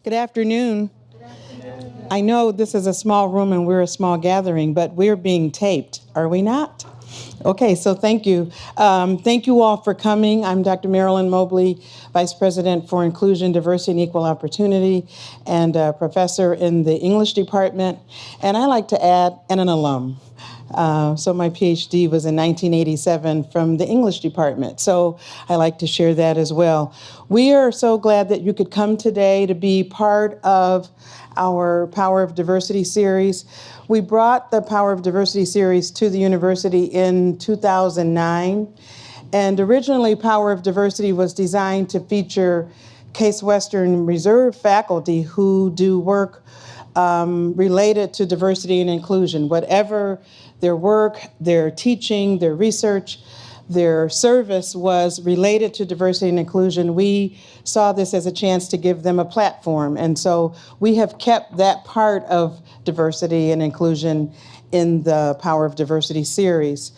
Good afternoon. I know this is a small room and we're a small gathering, but we're being taped, are we not? Okay, so thank you. Thank you all for coming. I'm Dr. Marilyn Mobley, Vice President for Inclusion, Diversity, and Equal Opportunity, and a professor in the English department. And I like to add, and an alum. So my PhD was in 1987 from the English department. So I like to share that as well. We are so glad that you could come today to be part of our Power of Diversity series. We brought the Power of Diversity series to the university in 2009. And originally, Power of Diversity was designed to feature Case Western Reserve faculty who do work related to diversity and inclusion. Whatever their work, their teaching, their research, their service was related to diversity and inclusion, we saw this as a chance to give them a platform. And so we have kept that part of diversity and inclusion in the Power of Diversity series.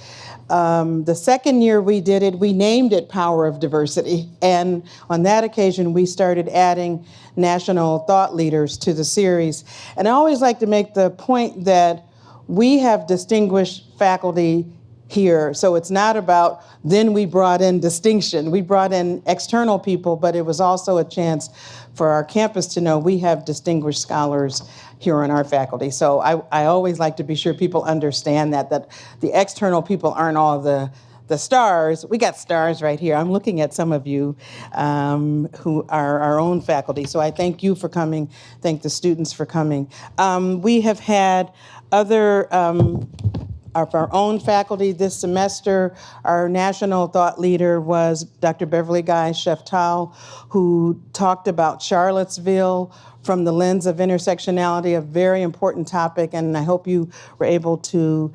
The second year we did it, we named it Power of Diversity. And on that occasion, we started adding national thought leaders to the series. And I always like to make the point that we have distinguished faculty here. So it's not about then we brought in distinction. We brought in external people, but it was also a chance for our campus to know we have distinguished scholars here on our faculty. So I always like to be sure people understand that the external people aren't all the stars. We got stars right here. I'm looking at some of you who are our own faculty. So I thank you for coming. Thank the students for coming. We have had other of our own faculty this semester. Our national thought leader was Dr. Beverly Guy Sheftal, who talked about Charlottesville from the lens of intersectionality, a very important topic, and I hope you were able to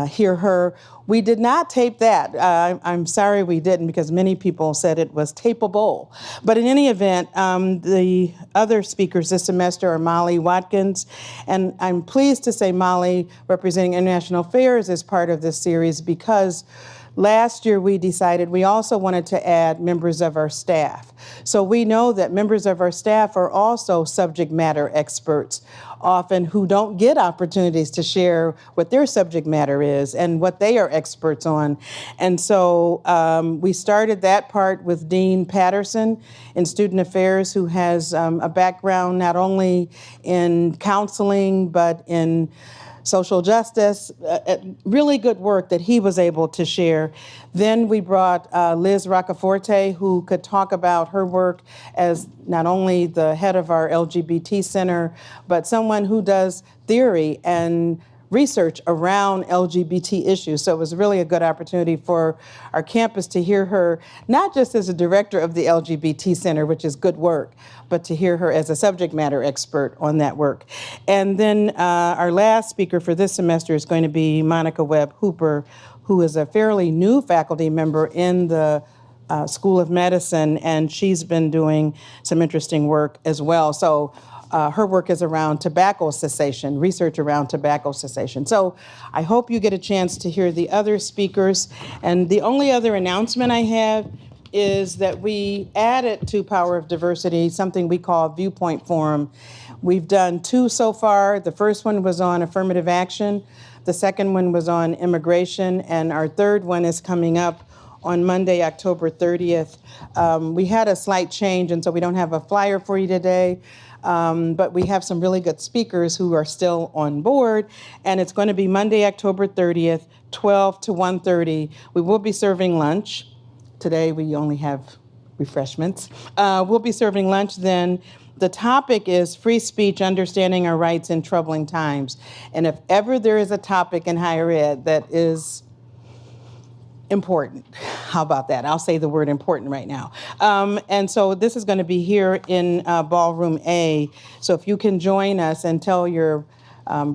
hear her. We did not tape that. I'm sorry we didn't, because many people said it was tapeable. But in any event, the other speakers this semester are Molly Watkins, and I'm pleased to say Molly, representing International Affairs, is part of this series because last year we decided we also wanted to add members of our staff. So we know that members of our staff are also subject matter experts, often who don't get opportunities to share what their subject matter is and what they are experts on. And so we started that part with Dean Patterson in Student Affairs, who has a background not only in counseling, but in social justice, really good work that he was able to share. Then we brought Liz Roccaforte, who could talk about her work as not only the head of our LGBT Center, but someone who does theory and research around LGBT issues. So it was really a good opportunity for our campus to hear her, not just as a director of the LGBT Center, which is good work, but to hear her as a subject matter expert on that work. And then our last speaker for this semester is going to be Monica Webb Hooper, who is a fairly new faculty member in the School of Medicine, and she's been doing some interesting work as well. So her work is around tobacco cessation, research around tobacco cessation. So I hope you get a chance to hear the other speakers. And the only other announcement I have is that we added to Power of Diversity something we call Viewpoint Forum. We've done 2 so far. The first one was on affirmative action. The second one was on immigration. And our third one is coming up on Monday, October 30th. We had a slight change, and so we don't have a flyer for you today. But we have some really good speakers who are still on board, and it's going to be Monday, October 30th, 12 to 1:30. We will be serving lunch. Today we only have refreshments. We'll be serving lunch then. The topic is free speech, understanding our rights in troubling times. And if ever there is a topic in higher ed that is important. How about that? I'll say the word important right now. And so this is going to be here in Ballroom A. So if you can join us and tell your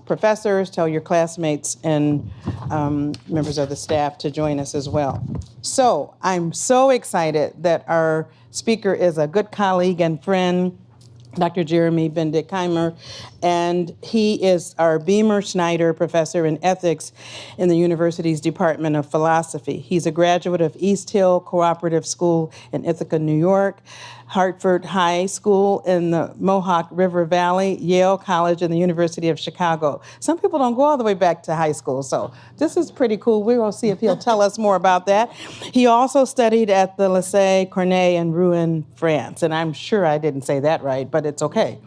professors, tell your classmates and members of the staff to join us as well. So I'm so excited that our speaker is a good colleague and friend, Dr. Jeremy Bendik-Keymer. and he is our Beamer Snyder Professor in Ethics in the university's Department of Philosophy. He's a graduate of East Hill Cooperative School in Ithaca, New York, Hartford High School in the Mohawk River Valley, Yale College, and the University of Chicago. Some people don't go all the way back to high school, so this is pretty cool. We're going to see if he'll tell us more about that. He also studied at the Lycée Corneille in Rouen, France, and I'm sure I didn't say that right, but it's okay.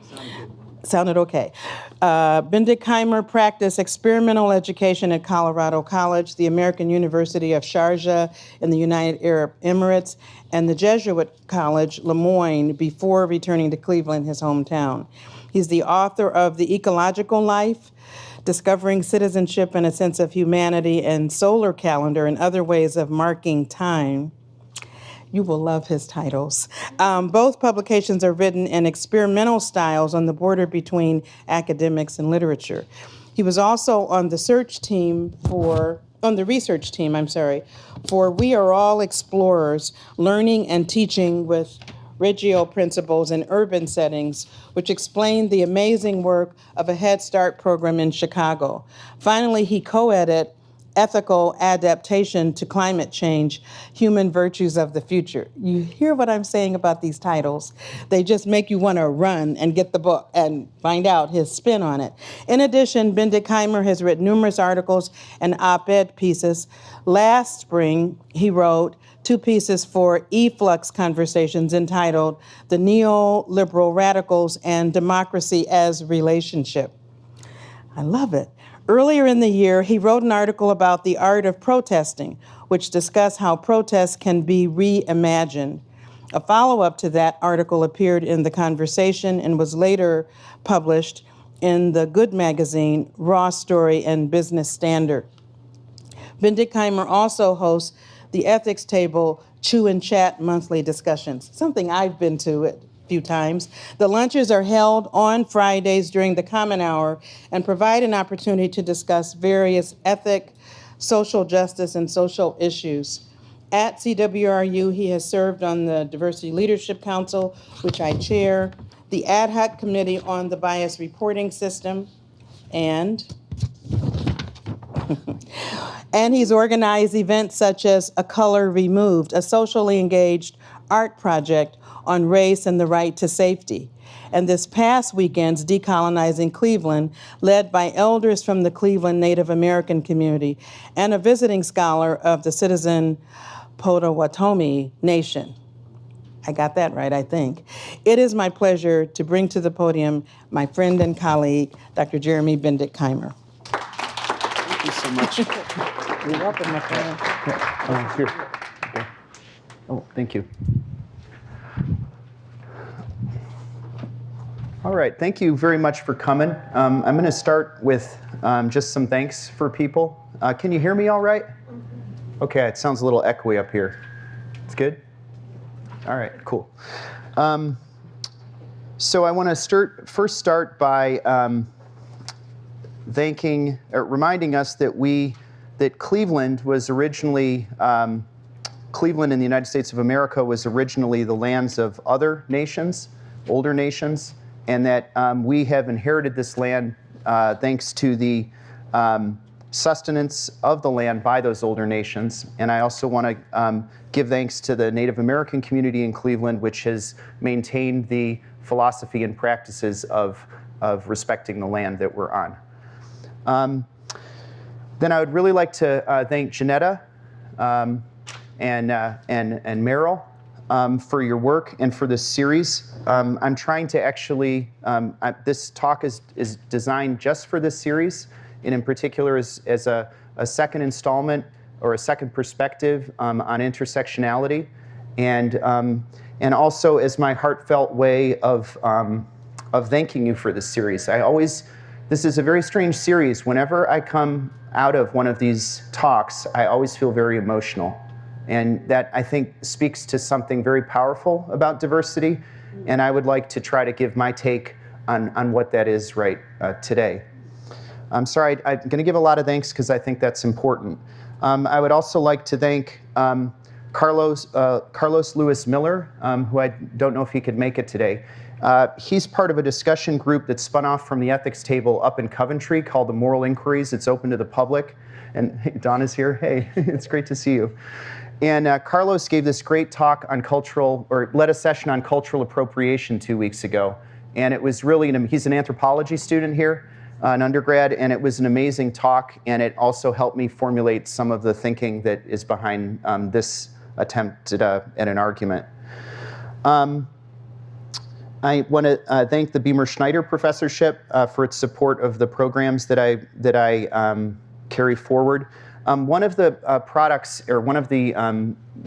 Sounded okay. Bendik-Keymer practiced experimental education at Colorado College, the American University of Sharjah in the United Arab Emirates, and the Jesuit College, Lemoyne, before returning to Cleveland, his hometown. He's the author of The Ecological Life, Discovering Citizenship and a Sense of Humanity, and Solar Calendar and Other Ways of Marking Time. You will love his titles. Both publications are written in experimental styles on the border between academics and literature. He was also on the research team for We Are All Explorers, Learning and Teaching with Reggio Principles in Urban Settings, which explained the amazing work of a Head Start program in Chicago. Finally, he co-edited Ethical Adaptation to Climate Change, Human Virtues of the Future. You hear what I'm saying about these titles. They just make you want to run and get the book and find out his spin on it. In addition, Bendik-Keymer has written numerous articles and op-ed pieces. Last spring, he wrote 2 pieces for Efflux Conversations entitled The Neoliberal Radicals and Democracy as Relationship. I love it. Earlier in the year, he wrote an article about the art of protesting, which discussed how protests can be reimagined. A follow-up to that article appeared in The Conversation and was later published in the Good magazine, Raw Story, and Business Standard. Bendik-Keymer also hosts the Ethics Table Chew and Chat monthly discussions, something I've been to a few times. The lunches are held on Fridays during the Common Hour and provide an opportunity to discuss various ethic, social justice, and social issues. At CWRU, he has served on the Diversity Leadership Council, which I chair, the Ad Hoc Committee on the Bias Reporting System, and he's organized events such as A Color Removed, a socially engaged art project on race and the right to safety. And this past weekend's Decolonizing Cleveland, led by elders from the Cleveland Native American community and a visiting scholar of the Citizen Potawatomi Nation. I got that right, I think. It is my pleasure to bring to the podium my friend and colleague, Dr. Jeremy Bendik-Keymer. Thank you so much. You're welcome, my friend. Here. Okay. Oh, thank you. All right, thank you very much for coming. I'm going to start with just some thanks for people. Can you hear me all right? Okay, it sounds a little echoey up here. It's good? All right, cool. So I want to first start by reminding us that Cleveland was originally, Cleveland in the United States of America was originally the lands of other nations, older nations, and that we have inherited this land thanks to the sustenance of the land by those older nations. And I also want to give thanks to the Native American community in Cleveland, which has maintained the philosophy and practices of respecting the land that we're on. Then I would really like to thank Janetta and Meryl for your work and for this series. I'm trying to actually, this talk is designed just for this series, and in particular as a second installment or a second perspective on intersectionality, and also as my heartfelt way of thanking you for this series. This is a very strange series. Whenever I come out of one of these talks, I always feel very emotional. And that, I think, speaks to something very powerful about diversity. And I would like to try to give my take on what that is today. I'm sorry, I'm going to give a lot of thanks because I think that's important. I would also like to thank Carlos Lewis Miller, who I don't know if he could make it today. He's part of a discussion group that spun off from the ethics table up in Coventry called the Moral Inquiries. It's open to the public. And hey, Don is here. Hey, it's great to see you. And Carlos gave this great talk on led a session on cultural appropriation 2 weeks ago. And it was really, he's an anthropology student here, an undergrad, and it was an amazing talk. And it also helped me formulate some of the thinking that is behind this attempt at an argument. I want to thank the Beamer Schneider Professorship for its support of the programs that I carry forward. One of the products, or one of the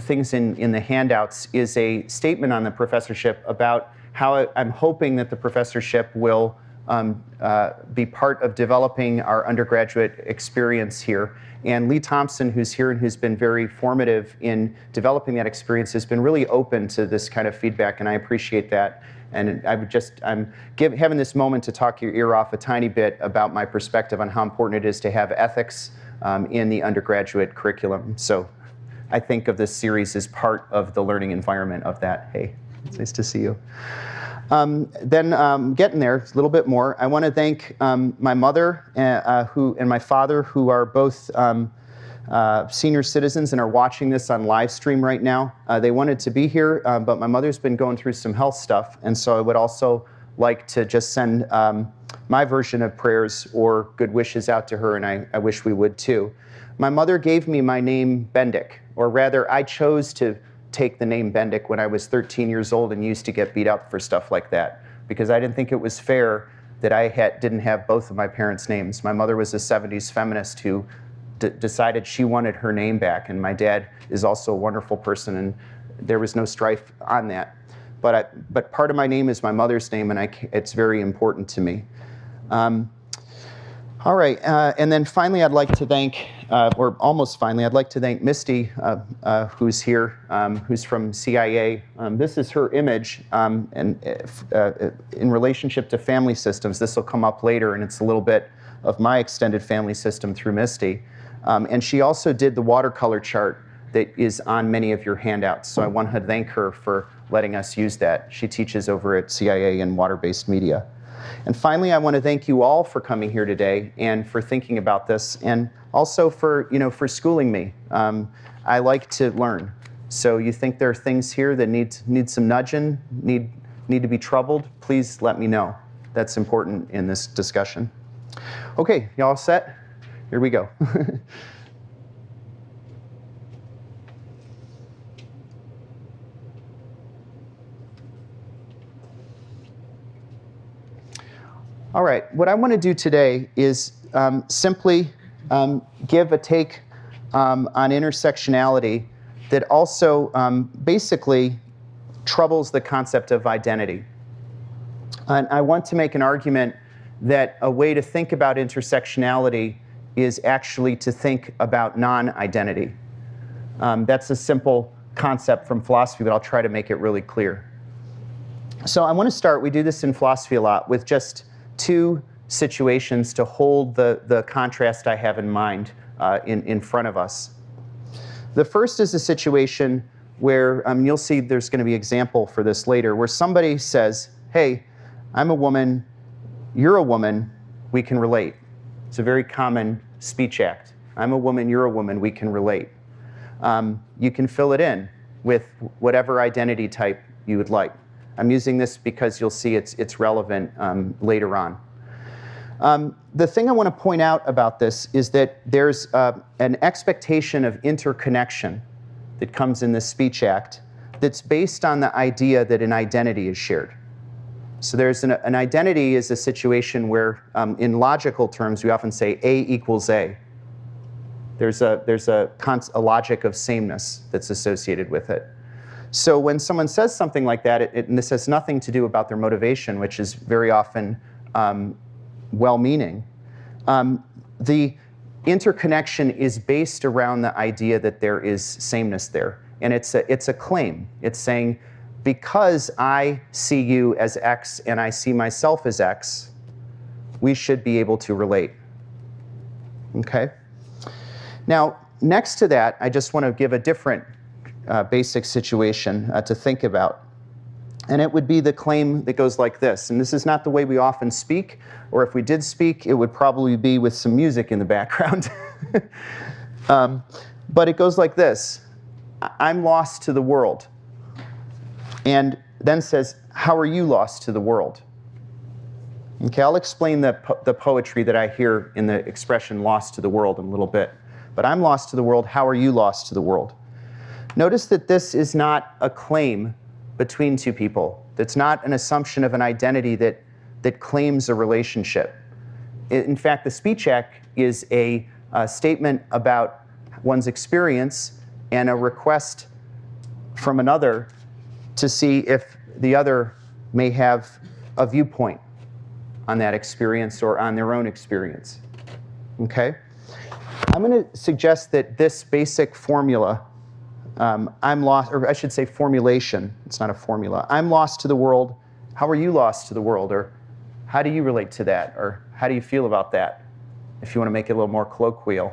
things in the handouts, is a statement on the professorship about how I'm hoping that the professorship will be part of developing our undergraduate experience here. And Lee Thompson, who's here and who's been very formative in developing that experience, has been really open to this kind of feedback, and I appreciate that. And I'm having this moment to talk your ear off a tiny bit about my perspective on how important it is to have ethics in the undergraduate curriculum. So I think of this series as part of the learning environment of that. Hey, it's nice to see you. Getting there a little bit more, I want to thank my mother and my father, who are both senior citizens and are watching this on live stream right now. They wanted to be here, but my mother's been going through some health stuff, and so I would also like to just send my version of prayers or good wishes out to her, and I wish we would too. My mother gave me my name Bendik, or rather I chose to take the name Bendik when I was 13 years old and used to get beat up for stuff like that, because I didn't think it was fair that I didn't have both of my parents' names. My mother was a 70s feminist who decided she wanted her name back, and my dad is also a wonderful person, and there was no strife on that. But part of my name is my mother's name, and it's very important to me. All right, and then finally I'd like to thank, or almost finally, I'd like to thank Misty, who's here, who's from CIA. This is her image, and in relationship to family systems. This will come up later, and it's a little bit of my extended family system through Misty. And she also did the watercolor chart that is on many of your handouts. So I want to thank her for letting us use that. She teaches over at CIA in water-based media. And finally, I want to thank you all for coming here today and for thinking about this, and also for schooling me. I like to learn. So you think there are things here that need some nudging, need to be troubled, please let me know. That's important in this discussion. Okay, y'all set? Here we go. All right, what I want to do today is simply give a take on intersectionality that also basically troubles the concept of identity. And I want to make an argument that a way to think about intersectionality is actually to think about non-identity. That's a simple concept from philosophy, but I'll try to make it really clear. So I want to start, we do this in philosophy a lot, with just two situations to hold the contrast I have in mind in front of us. The first is a situation where, you'll see there's going to be an example for this later, where somebody says, hey, I'm a woman, you're a woman, we can relate. It's a very common speech act. I'm a woman, you're a woman, we can relate. You can fill it in with whatever identity type you would like. I'm using this because you'll see it's relevant later on. The thing I want to point out about this is that there's an expectation of interconnection that comes in the speech act that's based on the idea that an identity is shared. So there's an identity is a situation where, in logical terms, we often say A equals A. There's a logic of sameness that's associated with it. So when someone says something like that, and this has nothing to do about their motivation, which is very often well-meaning, the interconnection is based around the idea that there is sameness there. And it's a claim. It's saying, because I see you as X and I see myself as X, we should be able to relate. Okay? Now, next to that, I just want to give a different basic situation to think about. And it would be the claim that goes like this. And this is not the way we often speak, or if we did speak, it would probably be with some music in the background. But it goes like this. I'm lost to the world. And then says, how are you lost to the world? Okay, I'll explain the poetry that I hear in the expression lost to the world in a little bit. But I'm lost to the world, how are you lost to the world? Notice that this is not a claim between two people. That's not an assumption of an identity that claims a relationship. In fact, the speech act is a statement about one's experience and a request from another to see if the other may have a viewpoint on that experience or on their own experience. Okay? I'm going to suggest that this basic formula, I'm lost, or I should say formulation, it's not a formula. I'm lost to the world, how are you lost to the world? Or how do you relate to that? Or how do you feel about that? If you want to make it a little more colloquial.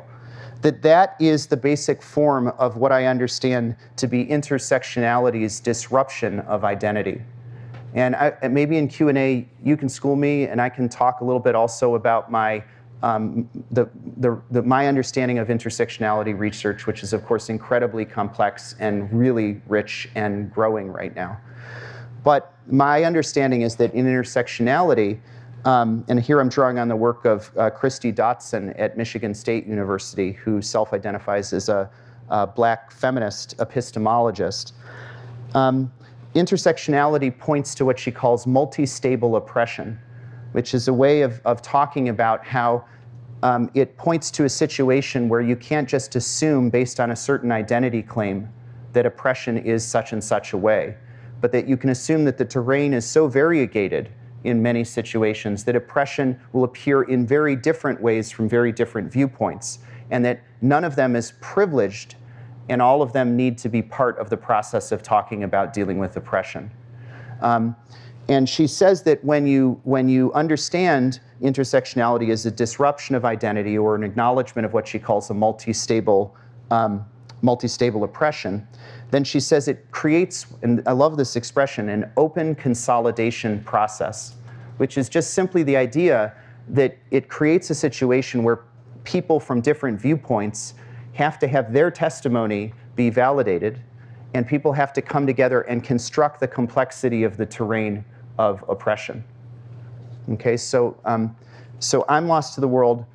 That is the basic form of what I understand to be intersectionality's disruption of identity. And maybe in Q&A, you can school me, and I can talk a little bit also about my my understanding of intersectionality research, which is, of course, incredibly complex and really rich and growing right now. But my understanding is that in intersectionality, and here I'm drawing on the work of Christy Dotson at Michigan State University, who self-identifies as a black feminist epistemologist. Intersectionality points to what she calls multi-stable oppression, which is a way of talking about how it points to a situation where you can't just assume based on a certain identity claim that oppression is such and such a way, but that you can assume that the terrain is so variegated in many situations that oppression will appear in very different ways from very different viewpoints, and that none of them is privileged, and all of them need to be part of the process of talking about dealing with oppression. And she says that when you understand intersectionality as a disruption of identity or an acknowledgement of what she calls a multi-stable oppression, then she says it creates, and I love this expression, an open consolidation process, which is just simply the idea that it creates a situation where people from different viewpoints have to have their testimony be validated, and people have to come together and construct the complexity of the terrain of oppression. Okay, so I'm lost to the world.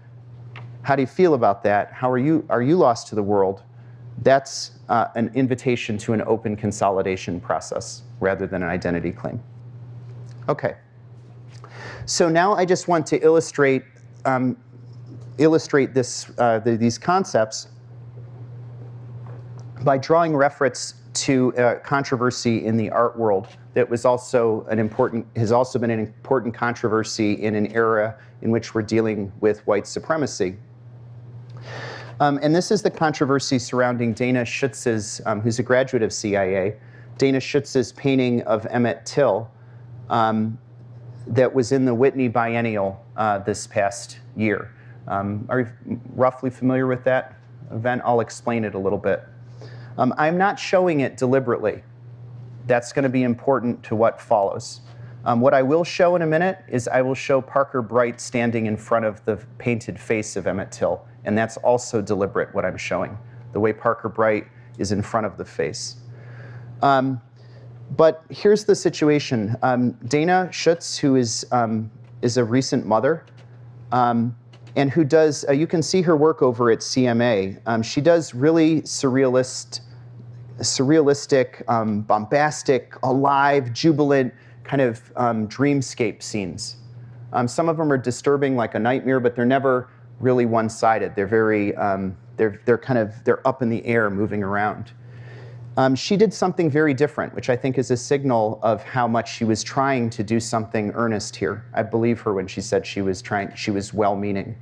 How do you feel about that? Are you lost to the world? That's an invitation to an open consolidation process rather than an identity claim. Okay. So now I just want to illustrate these concepts by drawing reference to a controversy in the art world that was also has also been an important controversy in an era in which we're dealing with white supremacy. And this is the controversy surrounding Dana Schutz's, who's a graduate of CIA, Dana Schutz's painting of Emmett Till that was in the Whitney Biennial this past year. Are you roughly familiar with that event? I'll explain it a little bit. I'm not showing it deliberately. That's going to be important to what follows. What I will show in a minute is I will show Parker Bright standing in front of the painted face of Emmett Till, and that's also deliberate, what I'm showing, the way Parker Bright is in front of the face. But here's the situation. Dana Schutz, who is a recent mother, and who does, you can see her work over at CMA. She does really surrealistic, bombastic, alive, jubilant kind of dreamscape scenes. Some of them are disturbing, like a nightmare, but they're never really one-sided. They're very, they're up in the air, moving around. She did something very different, which I think is a signal of how much she was trying to do something earnest here. I believe her when she said she was well-meaning.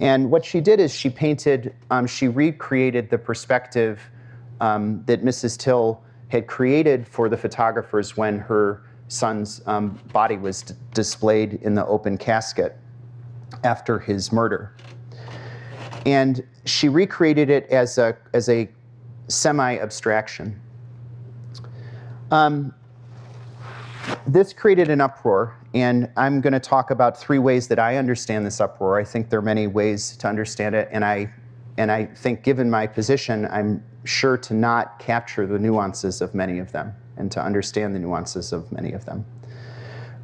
And what she did is she painted, she recreated the perspective that Mrs. Till had created for the photographers when her son's body was displayed in the open casket after his murder. And she recreated it as a semi-abstraction. this created an uproar, and I'm going to talk about 3 ways that I understand this uproar. I think there are many ways to understand it, and I think, given my position, I'm sure to not capture the nuances of many of them and to understand the nuances of many of them.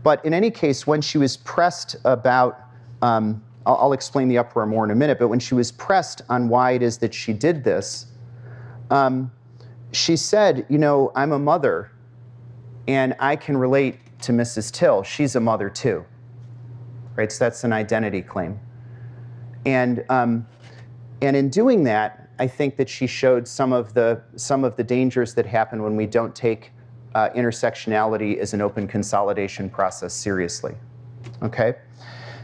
But in any case, when she was pressed about, I'll explain the uproar more in a minute, but when she was pressed on why it is that she did this, she said, you know, I'm a mother, and I can relate to Mrs. Till. She's a mother too, right? So that's an identity claim. And in doing that, I think that she showed some of the dangers that happen when we don't take intersectionality as an open consolidation process seriously. Okay,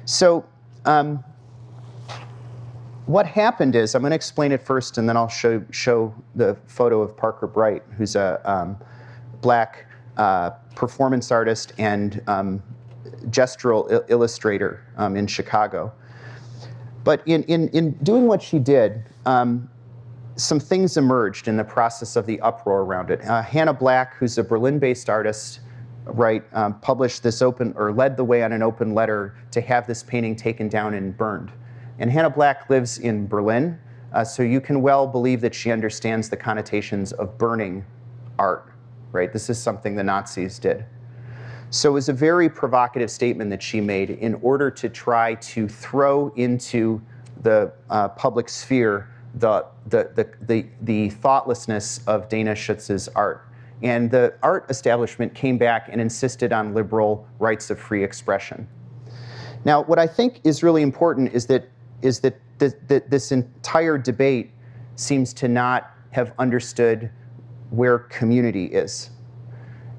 so what happened is, I'm going to explain it first, and then I'll show the photo of Parker Bright, who's a black performance artist and gestural illustrator in Chicago. But in doing what she did, some things emerged in the process of the uproar around it. Hannah Black, who's a Berlin-based artist, published this led the way on an open letter to have this painting taken down and burned. And Hannah Black lives in Berlin, so you can well believe that she understands the connotations of burning art, right? This is something the Nazis did. So it was a very provocative statement that she made in order to try to throw into the public sphere the thoughtlessness of Dana Schutz's art. And the art establishment came back and insisted on liberal rights of free expression. Now, what I think is really important is that this entire debate seems to not have understood where community is.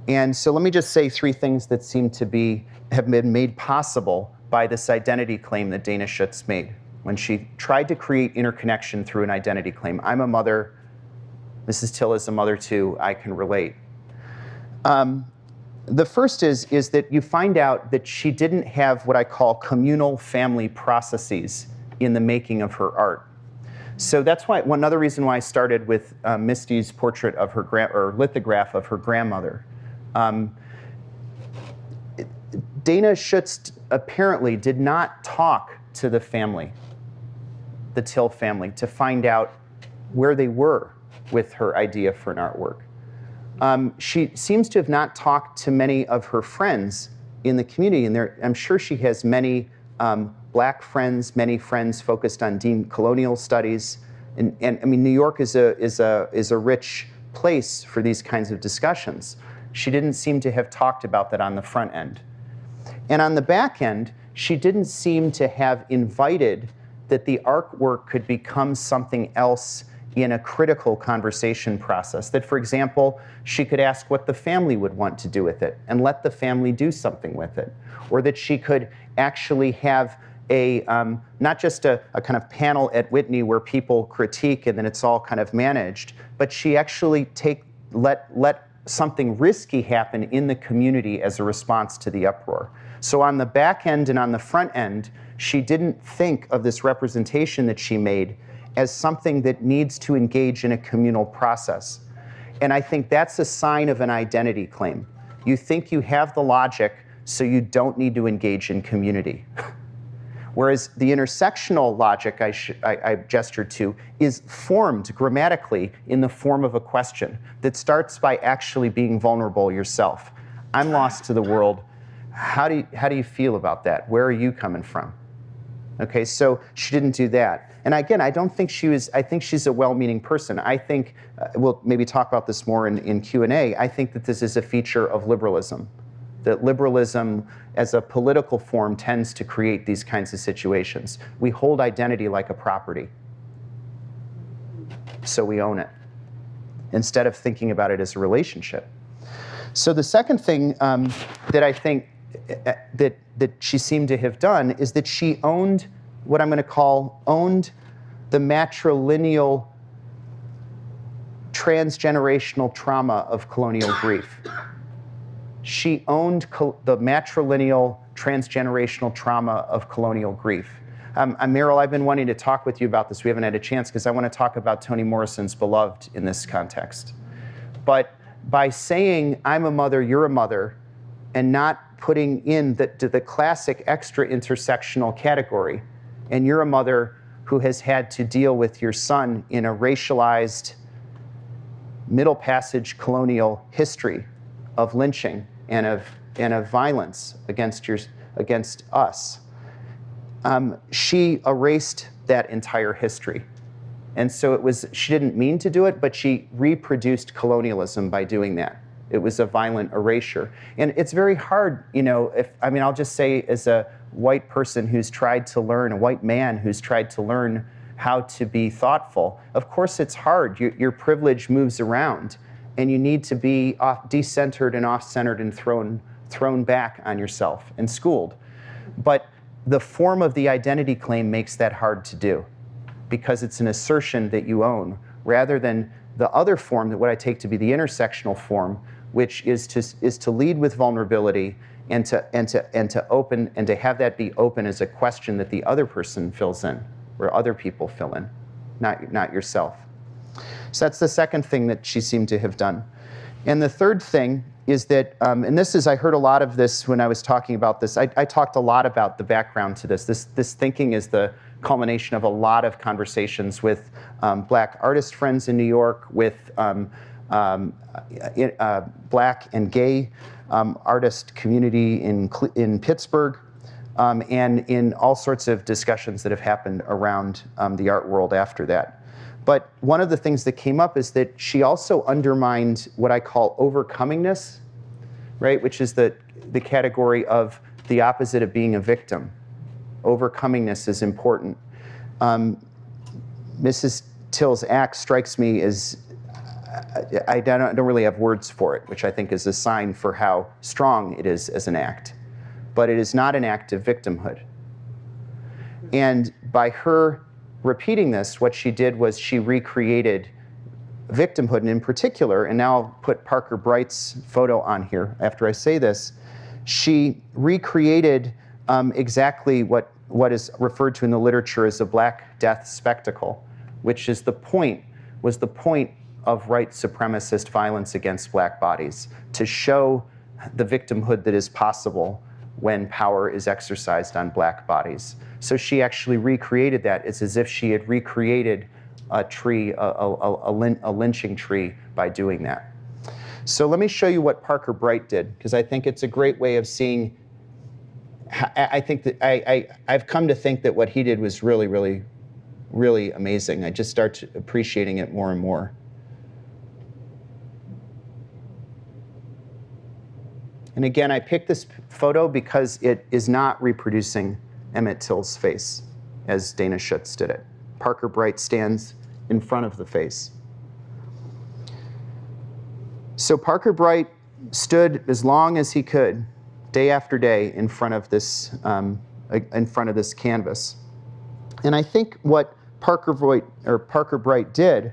And so let me just say 3 things that seem to have been made possible by this identity claim that Dana Schutz made when she tried to create interconnection through an identity claim. I'm a mother, Mrs. Till is a mother too, I can relate. The first is that you find out that she didn't have what I call communal family processes in the making of her art. So that's why, one other reason why I started with Misty's portrait of her lithograph of her grandmother. Dana Schutz apparently did not talk to the family, the Till family, to find out where they were with her idea for an artwork. She seems to have not talked to many of her friends in the community, and I'm sure she has many black friends, many friends focused on decolonial studies, and I mean, New York is a rich place for these kinds of discussions. She didn't seem to have talked about that on the front end. And on the back end, she didn't seem to have invited that the artwork could become something else in a critical conversation process. That, for example, she could ask what the family would want to do with it and let the family do something with it. Or that she could actually have not just a kind of panel at Whitney where people critique and then it's all kind of managed, but she actually let something risky happen in the community as a response to the uproar. So on the back end and on the front end, she didn't think of this representation that she made as something that needs to engage in a communal process. And I think that's a sign of an identity claim. You think you have the logic, so you don't need to engage in community. Whereas the intersectional logic I gestured to is formed grammatically in the form of a question that starts by actually being vulnerable yourself. I'm lost to the world. How do you feel about that? Where are you coming from? Okay, so she didn't do that. And again, I think she's a well-meaning person. I think, we'll maybe talk about this more in Q&A, I think that this is a feature of liberalism. That liberalism as a political form tends to create these kinds of situations. We hold identity like a property, so we own it, instead of thinking about it as a relationship. So the second thing that I think that she seemed to have done is that she owned what I'm going to call the matrilineal transgenerational trauma of colonial grief. She owned the matrilineal transgenerational trauma of colonial grief. Meryl, I've been wanting to talk with you about this. We haven't had a chance because I want to talk about Toni Morrison's Beloved in this context. But by saying, I'm a mother, you're a mother, and not putting in the classic extra intersectional category. And you're a mother who has had to deal with your son in a racialized Middle Passage colonial history of lynching and of violence against us. She erased that entire history. And so she didn't mean to do it, but she reproduced colonialism by doing that. It was a violent erasure. And it's very hard, I'll just say, as a white person who's tried to learn, a white man who's tried to learn how to be thoughtful, of course it's hard. Your privilege moves around, and you need to be decentered and off-centered and thrown back on yourself and schooled. But the form of the identity claim makes that hard to do, because it's an assertion that you own, rather than the other form, that what I take to be the intersectional form, which is to lead with vulnerability and to open and to have that be open as a question that the other person fills in, or other people fill in, not yourself. So that's the second thing that she seemed to have done. And the third thing is that, and I heard a lot of this when I was talking about this. I talked a lot about the background to this. This thinking is the culmination of a lot of conversations with Black artist friends in New York, with Black and gay artist community in Pittsburgh, and in all sorts of discussions that have happened around the art world after that. But one of the things that came up is that she also undermined what I call overcomingness, right? Which is the category of the opposite of being a victim. Overcomingness is important. Mrs. Till's act strikes me as, I don't really have words for it, which I think is a sign for how strong it is as an act. But it is not an act of victimhood. And by her repeating this, what she did was she recreated victimhood, and in particular, and now I'll put Parker Bright's photo on here after I say this, she recreated exactly what is referred to in the literature as a Black Death spectacle, which is the point of white supremacist violence against Black bodies, to show the victimhood that is possible when power is exercised on Black bodies. So she actually recreated that. It's as if she had recreated a tree, a lynching tree, by doing that. So let me show you what Parker Bright did, because I think it's a great way of seeing. I think that I've come to think that what he did was really, really, really amazing. I just start appreciating it more and more. And again, I picked this photo because it is not reproducing Emmett Till's face, as Dana Schutz did it. Parker Bright stands in front of the face. So Parker Bright stood as long as he could, day after day, in front of this canvas. And I think what Parker Bright did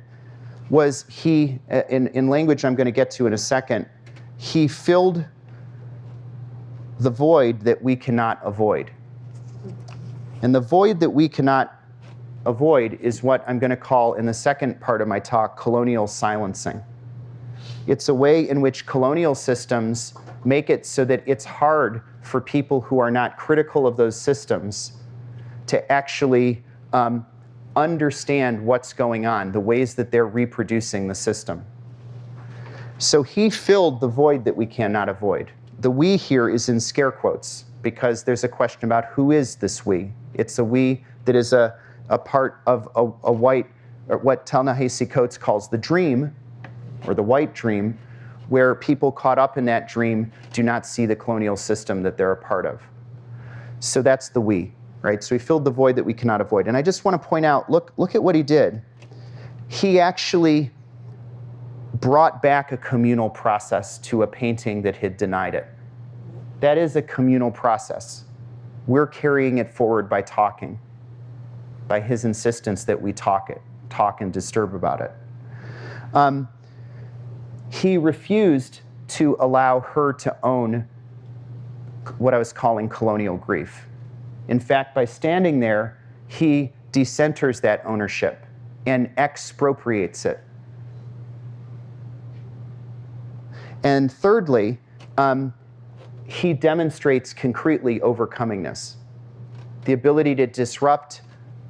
was he, in language I'm going to get to in a second, he filled the void that we cannot avoid. And the void that we cannot avoid is what I'm going to call, in the second part of my talk, colonial silencing. It's a way in which colonial systems make it so that it's hard for people who are not critical of those systems to actually understand what's going on, the ways that they're reproducing the system. So he filled the void that we cannot avoid. The we here is in scare quotes, because there's a question about who is this we. It's a we that is a part of a white, or what Ta-Nehisi Coates calls the dream, or the white dream, where people caught up in that dream do not see the colonial system that they're a part of. So that's the we, right? So he filled the void that we cannot avoid. And I just want to point out, look at what he did. He actually brought back a communal process to a painting that had denied it. That is a communal process. We're carrying it forward by talking, by his insistence that we talk and disturb about it. He refused to allow her to own what I was calling colonial grief. In fact, by standing there, he decenters that ownership and expropriates it. And thirdly, he demonstrates concretely overcoming this. The ability to disrupt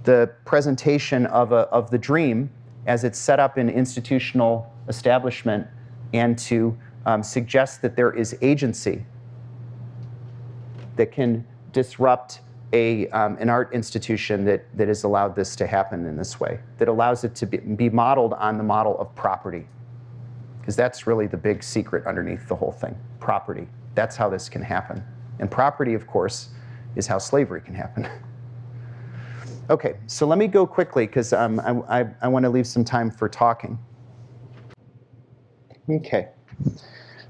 the presentation of the dream as it's set up in institutional establishment, and to suggest that there is agency that can disrupt an art institution that has allowed this to happen in this way, that allows it to be modeled on the model of property. Because that's really the big secret underneath the whole thing, property. That's how this can happen. And property, of course, is how slavery can happen. Okay, so let me go quickly, because I want to leave some time for talking. Okay,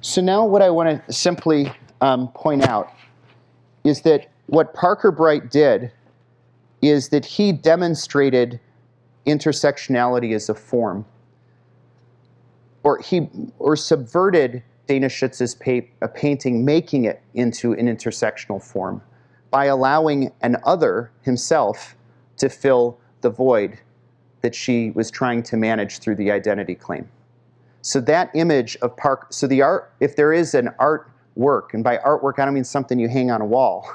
so now what I want to simply point out is that what Parker Bright did is that he demonstrated intersectionality as a form, or subverted Dana Schutz's painting, making it into an intersectional form by allowing an other, himself, to fill the void that she was trying to manage through the identity claim. So that image of Parker, so the art, if there is an artwork, and by artwork I don't mean something you hang on a wall,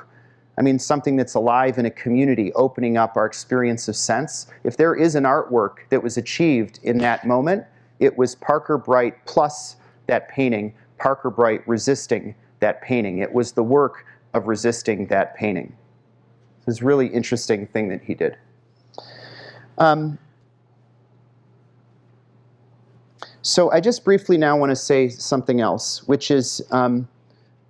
I mean something that's alive in a community, opening up our experience of sense. If there is an artwork that was achieved in that moment, it was Parker Bright plus that painting, Parker Bright resisting that painting. It was the work of resisting that painting. It's a really interesting thing that he did. So I just briefly now want to say something else, which is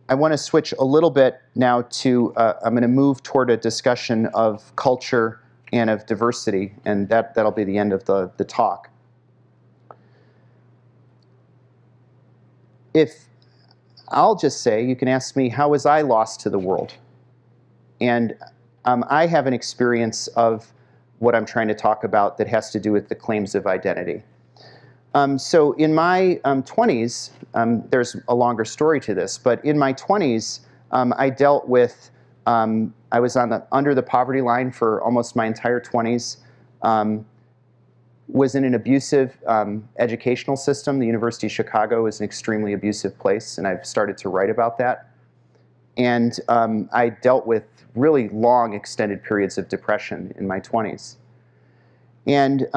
I want to switch a little bit now to, I'm going to move toward a discussion of culture and of diversity, and that'll be the end of the talk. I'll just say, you can ask me, how was I lost to the world? And I have an experience of what I'm trying to talk about that has to do with the claims of identity. So in my 20s, there's a longer story to this, but in my 20s, I dealt with, I was under the poverty line for almost my entire 20s, was in an abusive educational system. The University of Chicago is an extremely abusive place, and I've started to write about that. And I dealt with really long, extended periods of depression in my 20s. And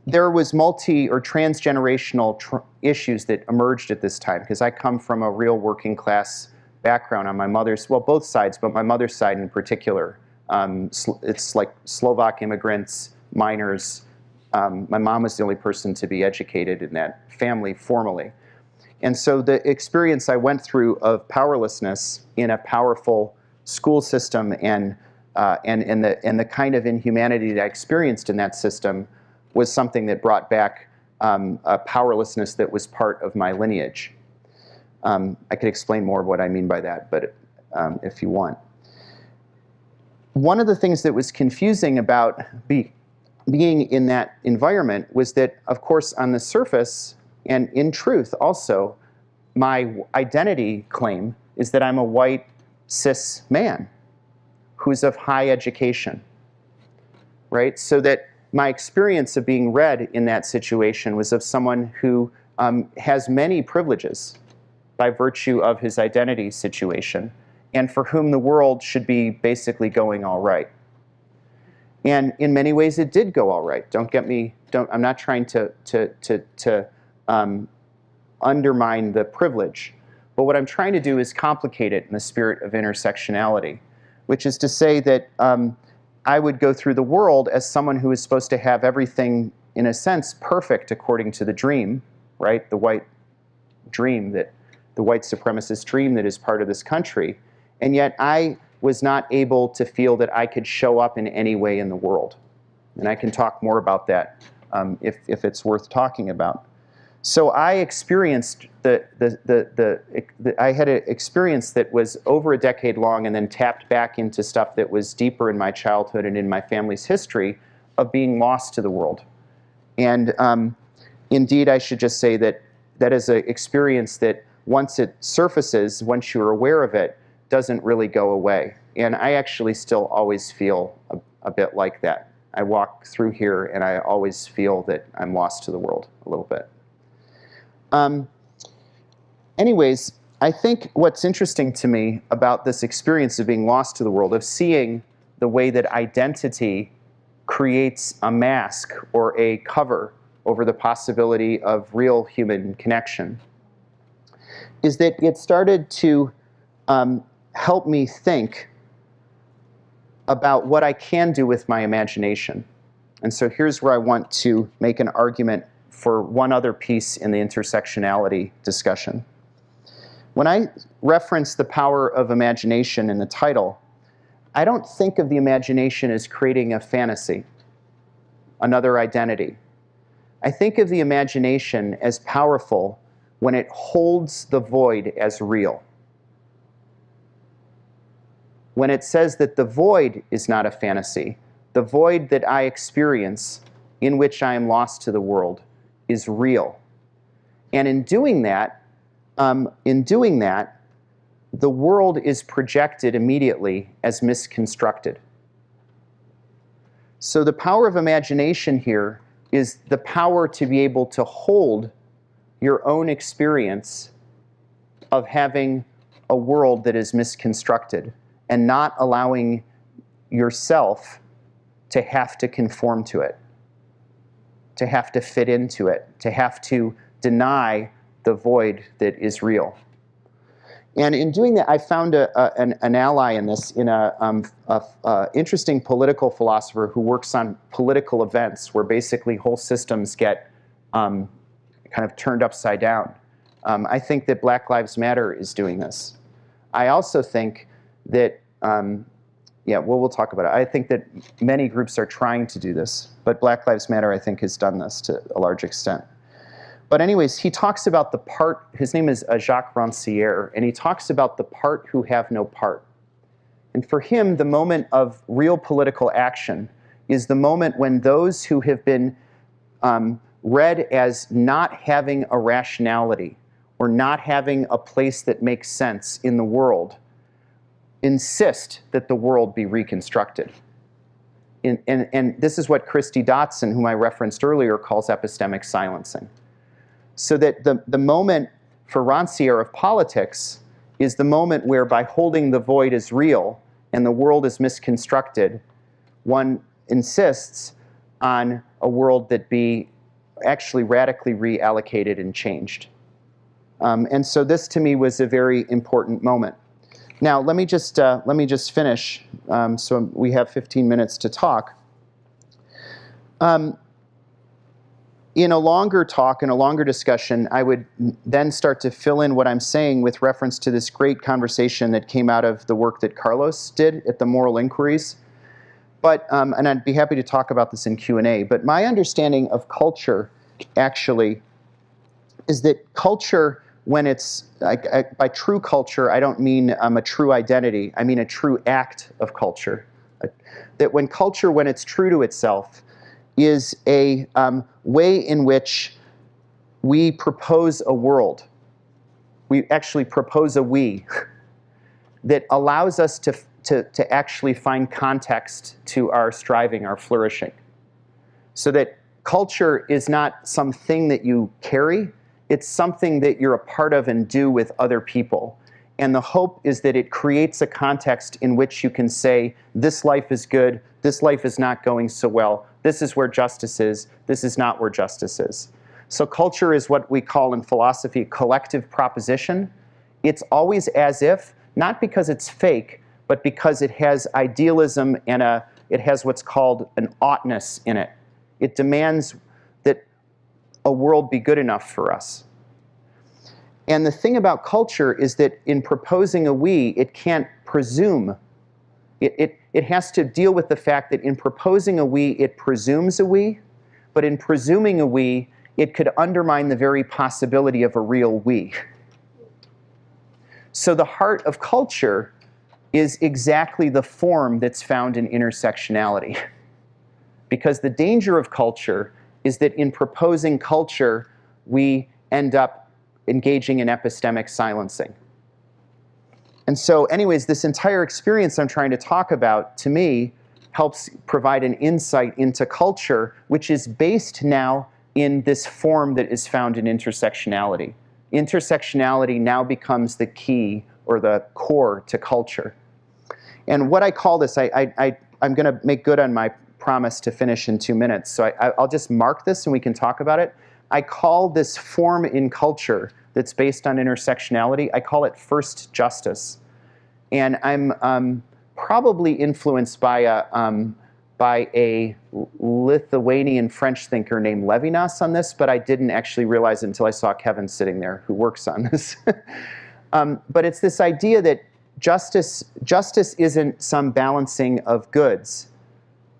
there was multi- or transgenerational issues that emerged at this time, because I come from a real working class background on my mother's, well, both sides, but my mother's side in particular. It's like Slovak immigrants, minors. My mom was the only person to be educated in that family formally. And so the experience I went through of powerlessness in a powerful school system and the kind of inhumanity that I experienced in that system was something that brought back a powerlessness that was part of my lineage. I could explain more of what I mean by that, but if you want. One of the things that was confusing about being in that environment was that, of course, on the surface, and in truth also, my identity claim is that I'm a white, cis man who's of high education, right? So that my experience of being read in that situation was of someone who has many privileges by virtue of his identity situation, and for whom the world should be basically going all right. And in many ways it did go all right. I'm not trying to undermine the privilege, but what I'm trying to do is complicate it in the spirit of intersectionality, which is to say that I would go through the world as someone who is supposed to have everything, in a sense, perfect according to the dream, right? The white dream, the white supremacist dream that is part of this country. And yet I was not able to feel that I could show up in any way in the world. And I can talk more about that if it's worth talking about. So I experienced I had an experience that was over a decade long, and then tapped back into stuff that was deeper in my childhood and in my family's history of being lost to the world. And indeed, I should just say that that is an experience that once it surfaces, once you're aware of it, doesn't really go away. And I actually still always feel a bit like that. I walk through here and I always feel that I'm lost to the world a little bit. Anyways, I think what's interesting to me about this experience of being lost to the world, of seeing the way that identity creates a mask or a cover over the possibility of real human connection, is that it started to help me think about what I can do with my imagination. And so here's where I want to make an argument for one other piece in the intersectionality discussion. When I reference the power of imagination in the title, I don't think of the imagination as creating a fantasy, another identity. I think of the imagination as powerful when it holds the void as real. When it says that the void is not a fantasy, the void that I experience in which I am lost to the world is real. And in doing that, the world is projected immediately as misconstructed. So the power of imagination here is the power to be able to hold your own experience of having a world that is misconstructed and not allowing yourself to have to conform to it, to have to fit into it, to have to deny the void that is real. And in doing that, I found an ally in this, in an interesting political philosopher who works on political events where basically whole systems get kind of turned upside down. I think that Black Lives Matter is doing this. I also think that, we'll talk about it. I think that many groups are trying to do this, but Black Lives Matter, I think, has done this to a large extent. But anyways, he talks about the part, his name is Jacques Rancière, and he talks about the part who have no part. And for him, the moment of real political action is the moment when those who have been read as not having a rationality or not having a place that makes sense in the world insist that the world be reconstructed. And this is what Christy Dotson, whom I referenced earlier, calls epistemic silencing. So that the moment for Rancière of politics is the moment where by holding the void as real and the world is misconstructed, one insists on a world that be actually radically reallocated and changed. And so this to me was a very important moment. Now let me just finish, so we have 15 minutes to talk. In a longer talk, in a longer discussion, I would then start to fill in what I'm saying with reference to this great conversation that came out of the work that Carlos did at the Moral Inquiries. But, and I'd be happy to talk about this in Q&A, but my understanding of culture actually is that culture, when it's, by true culture, I don't mean a true identity, I mean a true act of culture. That when culture, when it's true to itself, is a way in which we propose a world. We actually propose a we that allows us to actually find context to our striving, our flourishing. So that culture is not something that you carry, it's something that you're a part of and do with other people. And the hope is that it creates a context in which you can say, this life is good, this life is not going so well, this is where justice is, this is not where justice is. So culture is what we call in philosophy collective proposition. It's always as if, not because it's fake, but because it has idealism and it has what's called an oughtness in it. It demands that a world be good enough for us. And the thing about culture is that in proposing a we, it can't presume. It has to deal with the fact that in proposing a we, it presumes a we, but in presuming a we, it could undermine the very possibility of a real we. So the heart of culture is exactly the form that's found in intersectionality. Because the danger of culture is that in proposing culture, we end up engaging in epistemic silencing. And so anyways, this entire experience I'm trying to talk about, to me, helps provide an insight into culture, which is based now in this form that is found in intersectionality, intersectionality now becomes the key or the core to culture. And what I call this, I'm going to make good on my promise to finish in 2 minutes. So I'll just mark this and we can talk about it. I call this form in culture that's based on intersectionality, I call it first justice. And I'm probably influenced by a Lithuanian French thinker named Levinas on this, but I didn't actually realize it until I saw Kevin sitting there who works on this. But it's this idea that justice isn't some balancing of goods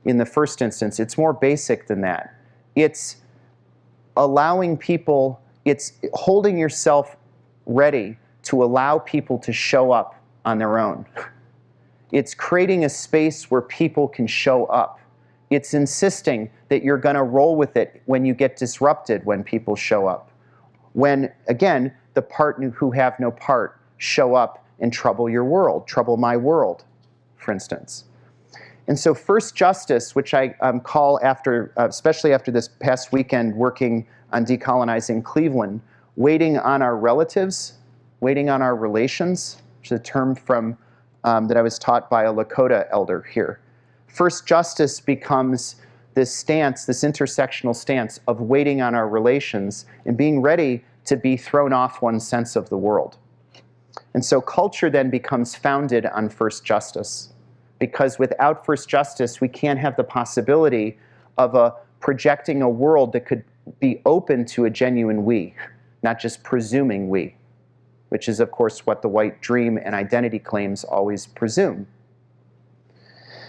in the first instance. It's more basic than that. It's allowing people, it's holding yourself ready to allow people to show up on their own. It's creating a space where people can show up. It's insisting that you're going to roll with it when you get disrupted when people show up. When, again, the part who have no part show up and trouble your world, trouble my world, for instance. And so first justice, which I call after, especially after this past weekend working on decolonizing Cleveland, waiting on our relatives, waiting on our relations, which is a term from that I was taught by a Lakota elder here. First justice becomes this stance, this intersectional stance of waiting on our relations and being ready to be thrown off one's sense of the world. And so culture then becomes founded on first justice. Because without first justice, we can't have the possibility of projecting a world that could be open to a genuine we, not just presuming we, which is, of course, what the white dream and identity claims always presume.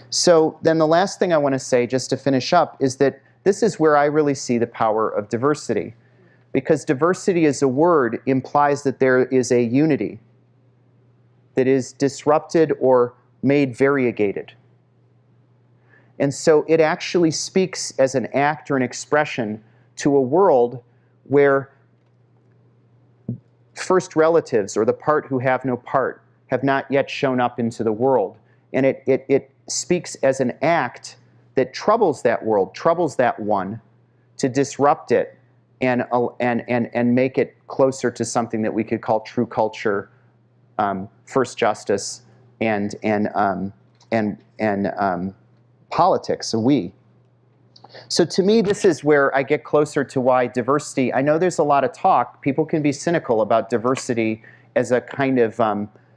So then the last thing I want to say, just to finish up, is that this is where I really see the power of diversity. Because diversity as a word implies that there is a unity that is disrupted or made variegated. And so it actually speaks as an act or an expression to a world where first relatives, or the part who have no part, have not yet shown up into the world. And it speaks as an act that troubles that world, troubles that one, to disrupt it and make it closer to something that we could call true culture, first justice, and politics, a we. So to me, this is where I get closer to why diversity, I know there's a lot of talk, people can be cynical about diversity as a kind of,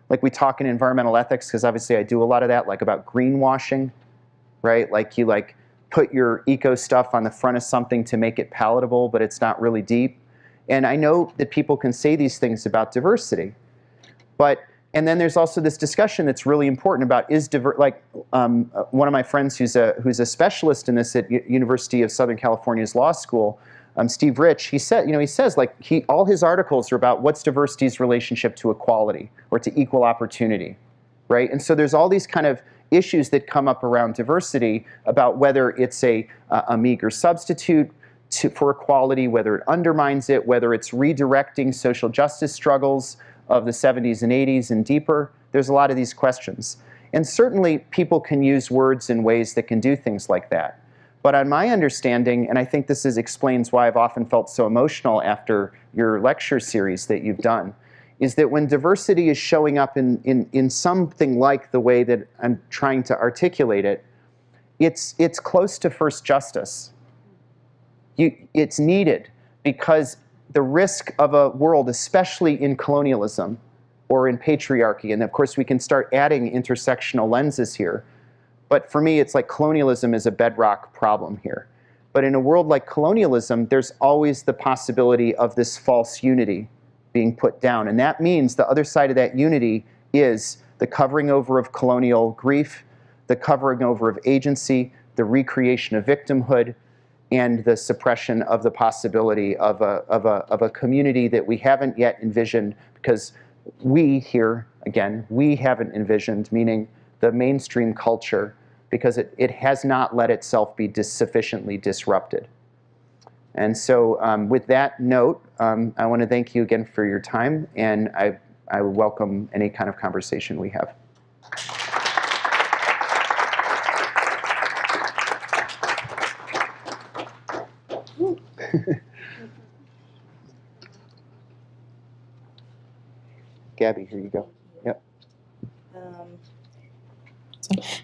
like we talk in environmental ethics, because obviously I do a lot of that, like about greenwashing, right? Like you put your eco stuff on the front of something to make it palatable, but it's not really deep. And I know that people can say these things about diversity, and then there's also this discussion that's really important about one of my friends who's a specialist in this at University of Southern California's Law School, Steve Rich. He says all his articles are about what's diversity's relationship to equality or to equal opportunity, right? And so there's all these kind of issues that come up around diversity about whether it's a meager substitute for equality, whether it undermines it, whether it's redirecting social justice struggles of the 70s and 80s and deeper. There's a lot of these questions. And certainly people can use words in ways that can do things like that. But on my understanding, and I think this explains why I've often felt so emotional after your lecture series that you've done, is that when diversity is showing up in something like the way that I'm trying to articulate it, it's close to first justice. It's needed because the risk of a world, especially in colonialism or in patriarchy, and of course we can start adding intersectional lenses here, but for me it's like colonialism is a bedrock problem here. But in a world like colonialism, there's always the possibility of this false unity being put down, and that means the other side of that unity is the covering over of colonial grief, the covering over of agency, the recreation of victimhood, and the suppression of the possibility of a community that we haven't yet envisioned, because we here, again, we haven't envisioned, meaning the mainstream culture, because it has not let itself be sufficiently disrupted. And so with that note, I want to thank you again for your time, and I welcome any kind of conversation we have. Gabby, here you go. Yep.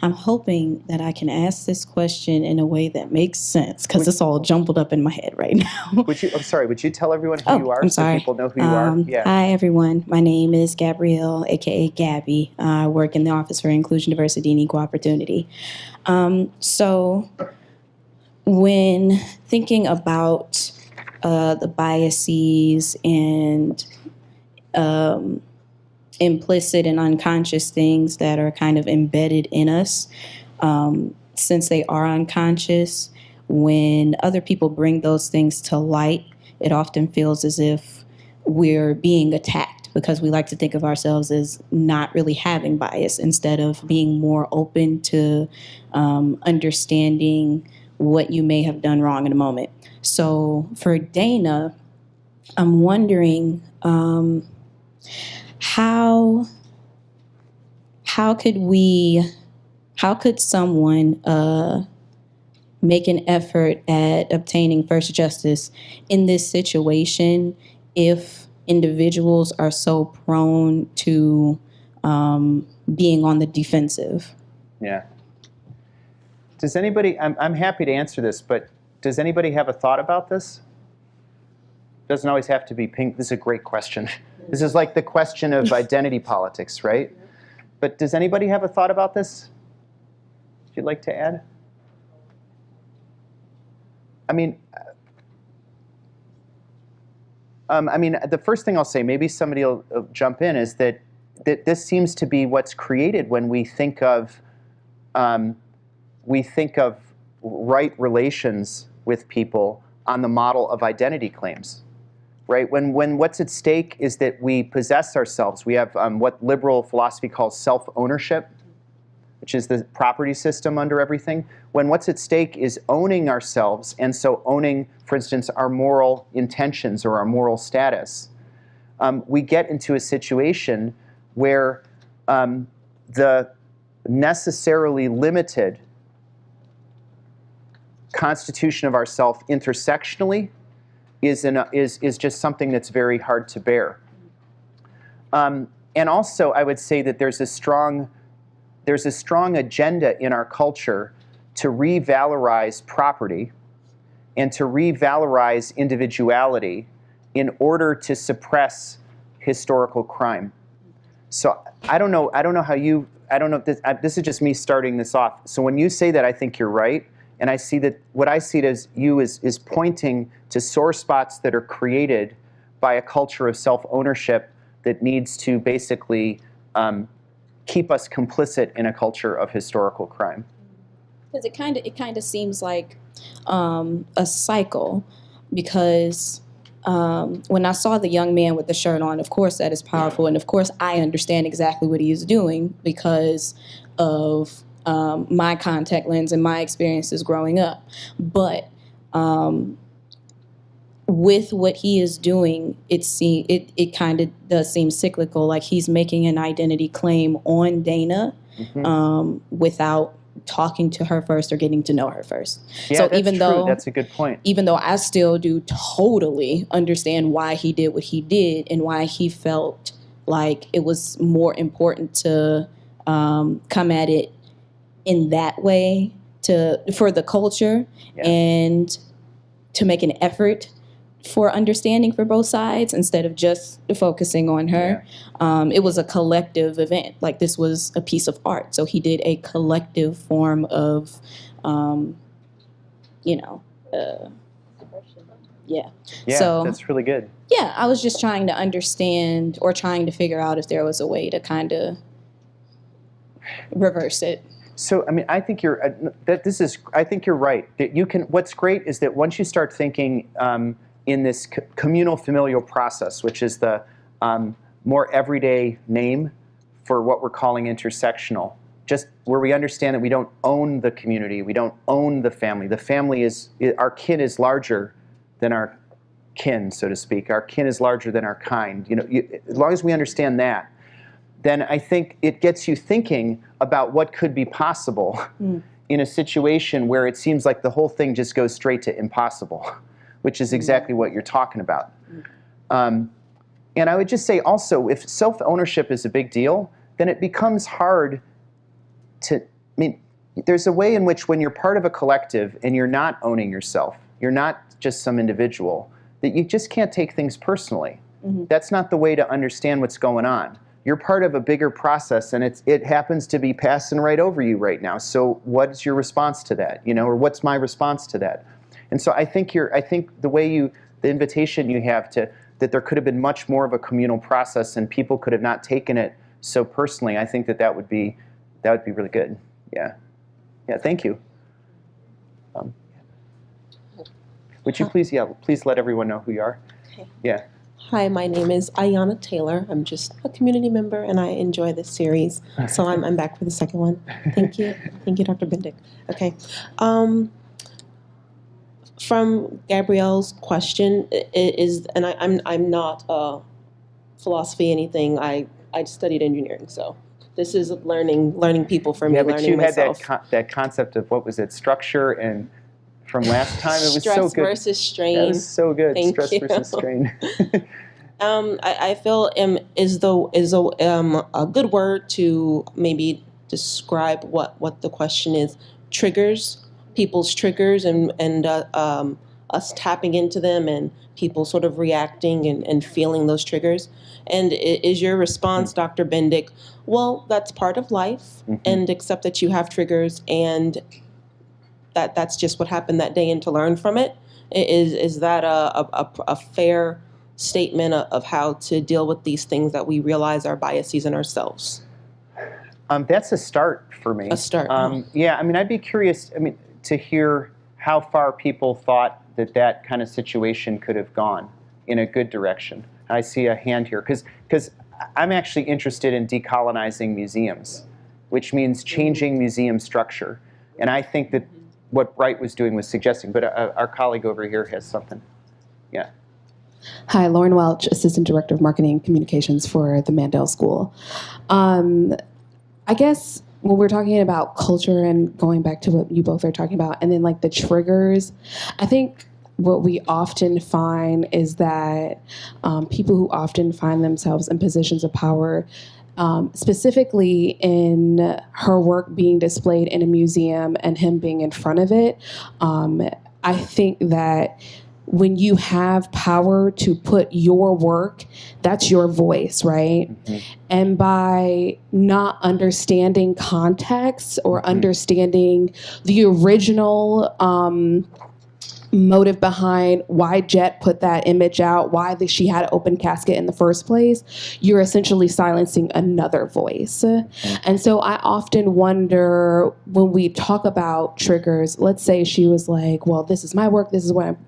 I'm hoping that I can ask this question in a way that makes sense, because it's all jumbled up in my head right now. Would you tell everyone who you are I'm sorry. so people know who you are? Yeah. Hi, everyone. My name is Gabrielle, aka Gabby. I work in the Office for Inclusion, Diversity, and Equal Opportunity. So when thinking about the biases and implicit and unconscious things that are kind of embedded in us, since they are unconscious, when other people bring those things to light, it often feels as if we're being attacked, because we like to think of ourselves as not really having bias, instead of being more open to understanding what you may have done wrong in a moment. So for Dana, I'm wondering, how could someone make an effort at obtaining first justice in this situation if individuals are so prone to being on the defensive? Yeah. Does anybody, I'm happy to answer this, but does anybody have a thought about this? Doesn't always have to be pink. This is a great question. This is like the question of identity politics, right? But does anybody have a thought about this? If you'd like to add? I mean, the first thing I'll say, maybe somebody will jump in, is that this seems to be what's created when we think of right relations with people on the model of identity claims. Right? When what's at stake is that we possess ourselves. We have what liberal philosophy calls self-ownership, which is the property system under everything. When what's at stake is owning ourselves, and so owning, for instance, our moral intentions or our moral status, we get into a situation where the necessarily limited constitution of ourself intersectionally is just something that's very hard to bear. And also, I would say that there's a strong agenda in our culture to revalorize property and to revalorize individuality in order to suppress historical crime. So I don't know if this is just me starting this off. So when you say that, I think you're right. And I see that what I see it as you is pointing to sore spots that are created by a culture of self-ownership that needs to basically keep us complicit in a culture of historical crime. Because it kind of seems like a cycle, because when I saw the young man with the shirt on, of course that is powerful, and of course I understand exactly what he is doing because of my contact lens and my experiences growing up. But with what he is doing, it kind of does seem cyclical, like he's making an identity claim on Dana without talking to her first or getting to know her first. Yeah, so that's true. That's a good point. Even though I still do totally understand why he did what he did and why he felt like it was more important to come at it in that way for the culture, and to make an effort for understanding for both sides instead of just focusing on her. It was a collective event. Like, this was a piece of art. So he did a collective form of, Yeah, so that's really good. Yeah, I was just trying to understand or trying to figure out if there was a way to kind of reverse it. So, I mean, I think you're right. That you can. What's great is that once you start thinking in this communal familial process, which is the more everyday name for what we're calling intersectional, just where we understand that we don't own the community, we don't own the family. The family our kin is larger than our kin, so to speak. Our kin is larger than our kind. As long as we understand that, then I think it gets you thinking about what could be possible in a situation where it seems like the whole thing just goes straight to impossible, which is exactly what you're talking about. And I would just say also, if self-ownership is a big deal, then it becomes hard to, I mean, there's a way in which when you're part of a collective and you're not owning yourself, you're not just some individual, that you just can't take things personally. That's not the way to understand what's going on. You're part of a bigger process, and it happens to be passing right over you right now. So what's your response to that? You know, or what's my response to that? And so I think the invitation you have to, that there could have been much more of a communal process and people could have not taken it so personally, I think that would be really good. Yeah. Yeah, thank you. Would you please let everyone know who you are? Okay. Yeah. Hi, my name is Ayana Taylor. I'm just a community member, and I enjoy this series. So I'm back for the second one. Thank you. Thank you, Dr. Bendik. Okay. From Gabrielle's question, I'm not a philosophy anything. I studied engineering, so this is learning people for me, Yeah, but learning you had myself. that concept of, what was it, structure, and from last time it was Stress so good. versus strain. That was so good. Thank Stress you. versus strain. I feel is a good word to maybe describe what the question is. Triggers, people's triggers, and us tapping into them, and people sort of reacting and feeling those triggers. And is your response, Dr. Bendik, well, that's part of life, and accept that you have triggers, and that's just what happened that day, and to learn from it? Is that a fair statement of how to deal with these things that we realize are biases in ourselves? That's a start for me. A start. Yeah, I mean, I'd be curious, to hear how far people thought that kind of situation could have gone in a good direction. I see a hand here, because I'm actually interested in decolonizing museums, which means changing museum structure. And I think that what Bright was doing was suggesting, but our colleague over here has something. Yeah. Hi, Lauren Welch, Assistant Director of Marketing and Communications for the Mandel School. I guess when we're talking about culture and going back to what you both are talking about, and then like the triggers, I think what we often find is that people who often find themselves in positions of power, specifically in her work being displayed in a museum and him being in front of it, I think that when you have power to put your work, that's your voice, right? And by not understanding context or understanding the original motive behind why Jet put that image out, why she had an open casket in the first place, you're essentially silencing another voice. And so I often wonder, when we talk about triggers, let's say she was like, well, this is my work, this is what I'm,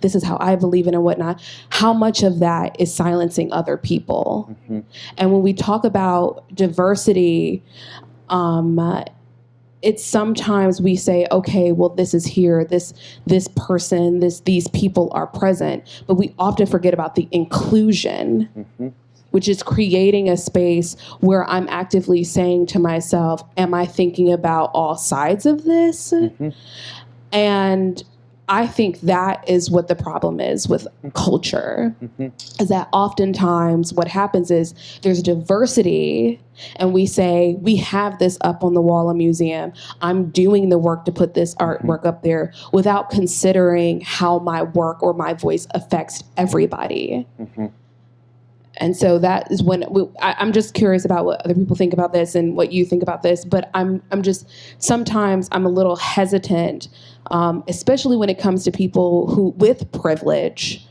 this is how I believe in and whatnot. How much of that is silencing other people? And when we talk about diversity, it's sometimes we say, okay, well, this is here, this person, these people are present, but we often forget about the inclusion, which is creating a space where I'm actively saying to myself, am I thinking about all sides of this? And I think that is what the problem is with culture, is that oftentimes what happens is there's diversity, and we say, we have this up on the wall in museum, I'm doing the work to put this artwork up there, without considering how my work or my voice affects everybody. And so that is when I'm just curious about what other people think about this and what you think about this. But sometimes I'm a little hesitant, especially when it comes to people who with privilege.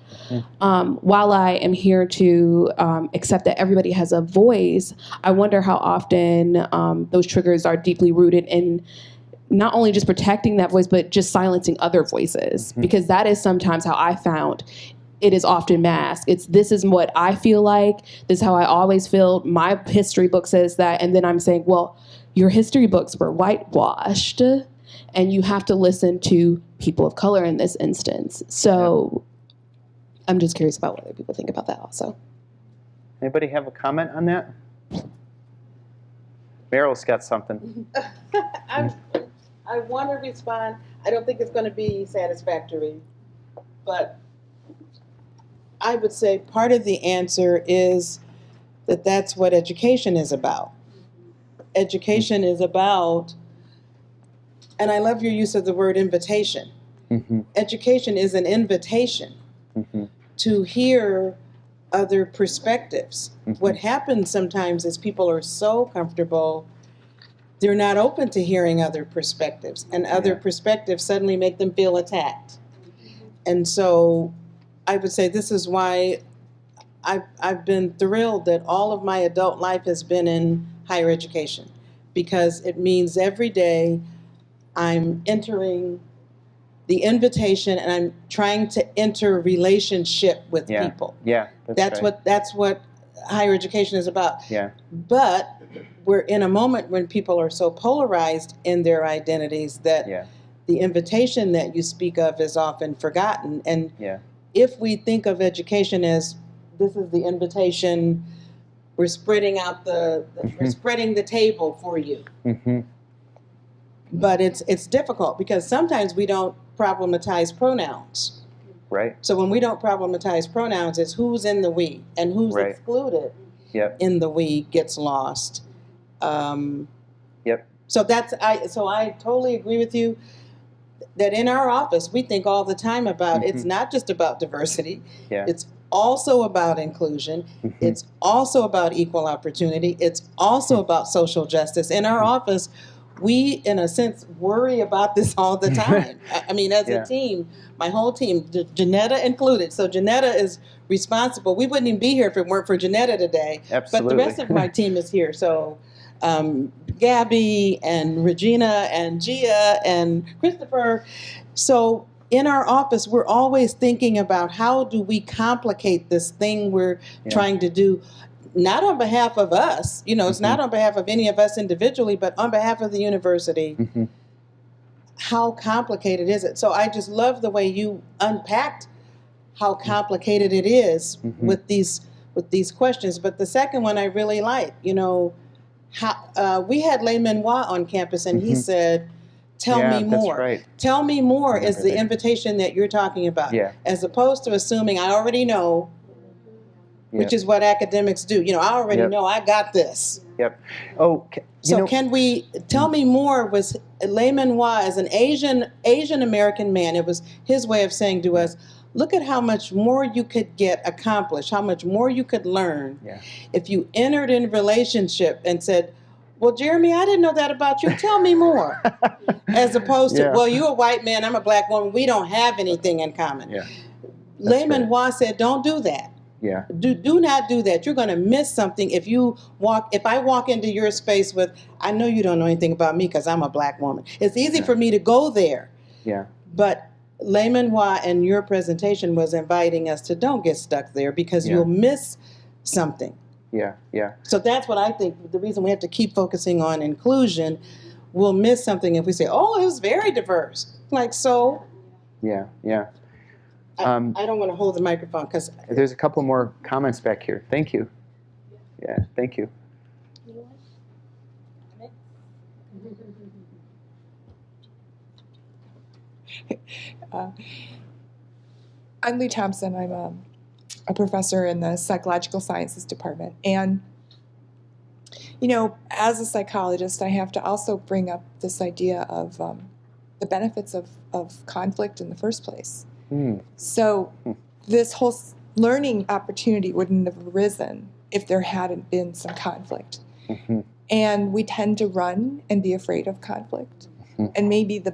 While I am here to accept that everybody has a voice, I wonder how often those triggers are deeply rooted in not only just protecting that voice, but just silencing other voices. Because that is sometimes how I found it is often masked. This is what I feel like. This is how I always feel. My history book says that. And then I'm saying, well, your history books were whitewashed, and you have to listen to people of color in this instance. So I'm just curious about what other people think about that also. Anybody have a comment on that? Meryl's got something. I want to respond. I don't think it's going to be satisfactory, but I would say part of the answer is that that's what education is about. Education is about, and I love your use of the word invitation. Mm-hmm. Education is an invitation Mm-hmm. to hear other perspectives. Mm-hmm. What happens sometimes is people are so comfortable, they're not open to hearing other perspectives, and other perspectives suddenly make them feel attacked. And so I would say this is why I've been thrilled that all of my adult life has been in higher education, because it means every day I'm entering the invitation and I'm trying to enter relationship with people. Yeah, That's right. that's what higher education is about. Yeah. But we're in a moment when people are so polarized in their identities that the invitation that you speak of is often forgotten. And if we think of education as this is the invitation, we're spreading out we're spreading the table for you. Mm-hmm. But it's difficult because sometimes we don't problematize pronouns. Right. So when we don't problematize pronouns, it's who's in the we, and who's excluded in the we gets lost. So I totally agree with you that in our office we think all the time about it's not just about diversity. It's also about inclusion. It's also about equal opportunity. It's also about social justice. In our office, we, in a sense, worry about this all the time. I mean, as a team, my whole team, Janetta included. So Janetta is responsible. We wouldn't even be here if it weren't for Janetta today. Absolutely. But the rest of my team is here. So Gabby and Regina and Gia and Christopher. So in our office, we're always thinking about how do we complicate this thing we're trying to do. Not on behalf of us, it's not on behalf of any of us individually, but on behalf of the university. How complicated is it? So I just love the way you unpacked how complicated it is with these questions. But the second one I really like, how we had Le Manoir on campus, and he said, "Tell me more." That's right. Tell me more is the invitation that you're talking about, as opposed to assuming I already know. Which is what academics do. I already know I got this. Oh, can we tell me more? Was Le Manoir as an Asian American man? It was his way of saying to us, look at how much more you could get accomplished, how much more you could learn if you entered in relationship and said, well, Jeremy, I didn't know that about you. Tell me more. As opposed to, well, you're a white man, I'm a black woman. We don't have anything in common. Le Manoir said, don't do that. Do not do that. You're going to miss something if I walk into your space with, I know you don't know anything about me because I'm a black woman. It's easy for me to go there. But Le Manoir and your presentation was inviting us to don't get stuck there because you'll miss something. So that's what I think. The reason we have to keep focusing on inclusion, we'll miss something if we say, oh, it was very diverse. Like, so. I don't want to hold the microphone because there's a couple more comments back here. Thank you. Thank you. I'm Lee Thompson. I'm a professor in the psychological sciences department. And, as a psychologist, I have to also bring up this idea of the benefits of conflict in the first place. So this whole learning opportunity wouldn't have arisen if there hadn't been some conflict. And we tend to run and be afraid of conflict. And maybe the